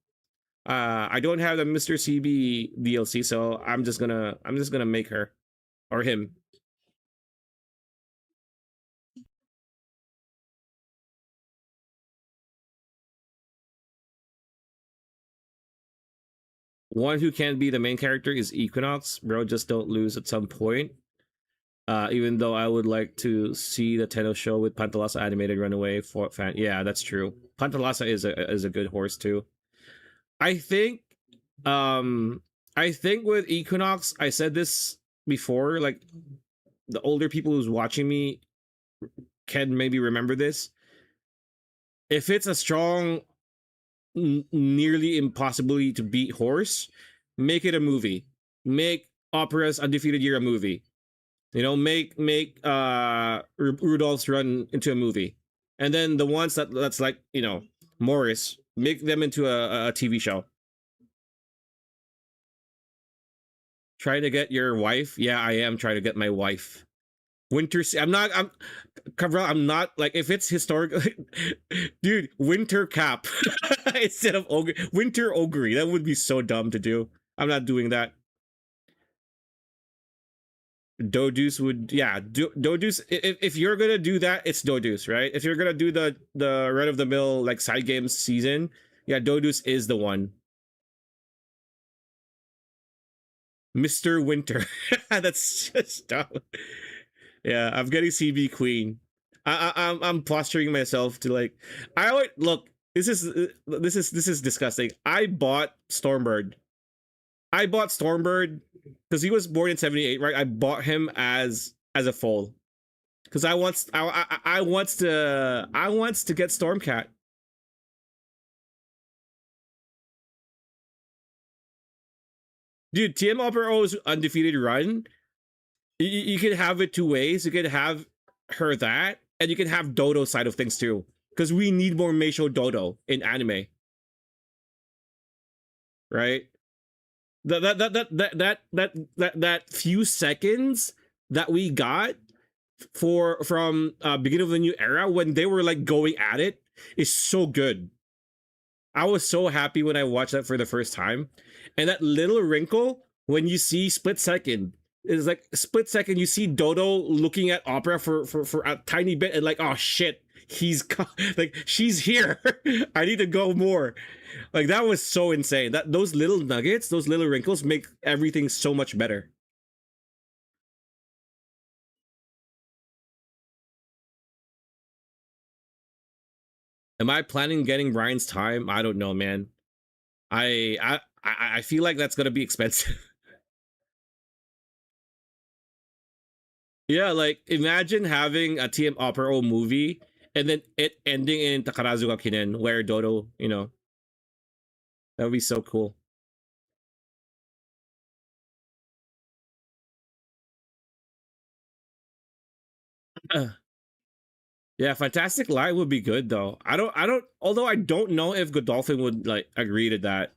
I don't have the Mr. CB DLC, so I'm just gonna make her or him. One who can be the main character is Equinox. Bro, just don't lose at some point. Even though I would like to see the Tenno show with Pantalasa animated runaway for fan. Yeah, that's true. Pantalasa is a good horse too. I think with Equinox, I said this before, like, the older people who's watching me can maybe remember this. If it's a strong, nearly impossibly to beat horse, make it a movie. Make Opera's Undefeated Year a movie. You know, make Rudolph's Run into a movie. And then the ones that's like, you know, Morris, make them into a TV show. Trying to get your wife? Yeah, I am trying to get my wife. Winter, I'm not, like, if it's historical, dude, Winter Cap instead of Ogre, Winter Ogre, that would be so dumb to do. I'm not doing that. Dodus would, yeah, Dodus, if you're gonna do that, it's Dodus, right? If you're gonna do the run-of-the-mill, like, side games season, yeah, Dodus is the one. Mr. Winter. That's just dumb. Yeah, I'm getting CB Queen. I'm posturing myself to, like, look, this is disgusting. I bought Stormbird because he was born in 78, right? I bought him as a foal because I wants to get Stormcat. Dude, TM Opero's undefeated run, you can have it two ways. You can have her that, and you can have Dodo side of things too, because we need more Meisho Dodo in anime, right? That few seconds that we got from beginning of the new era when they were, like, going at it is so good. I was so happy when I watched that for the first time. And that little wrinkle when you see split second, it's like split second you see Dodo looking at Opera for a tiny bit and, like, oh shit, like, she's here. I need to go more. Like, that was so insane. Those little nuggets, those little wrinkles make everything so much better. Am I planning getting Brian's time? I don't know, man. I feel like that's gonna be expensive. Yeah, like imagine having a TM Opera movie and then it ending in Takarazuka Kinen, where Dodo, you know, that would be so cool. Yeah, Fantastic Line would be good though. Although I don't know if Godolphin would like agree to that.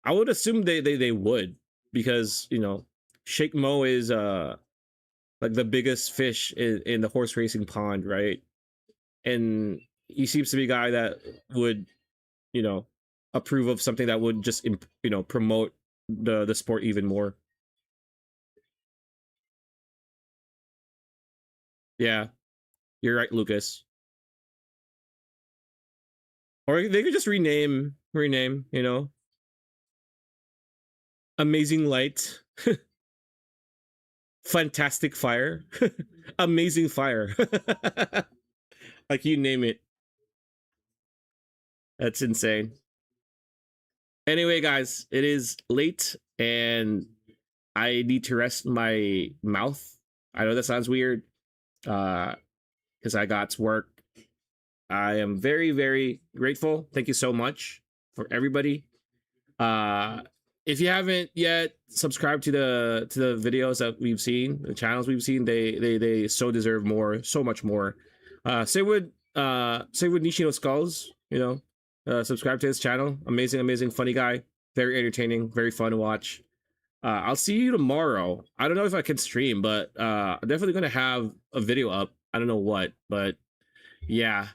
I would assume they would, because, you know, Sheikh Mo is like the biggest fish in the horse racing pond, right? And he seems to be a guy that would, you know, approve of something that would just, you know, promote the sport even more. Yeah, you're right, Lucas. Or they could just rename, you know. Amazing Light. Fantastic Fire. Amazing Fire. Like, you name it. That's insane. Anyway, guys, it is late and I need to rest my mouth. I know that sounds weird, because I got to work. I am very, very grateful. Thank you so much for everybody. If you haven't yet subscribed to the videos that we've seen, the channels we've seen, they so deserve more, so much more. Say with Nishino Skulls, you know, subscribe to his channel. Amazing, funny guy. Very entertaining, very fun to watch. I'll see you tomorrow. I don't know if I can stream, but I'm definitely gonna have a video up. I don't know what, but yeah,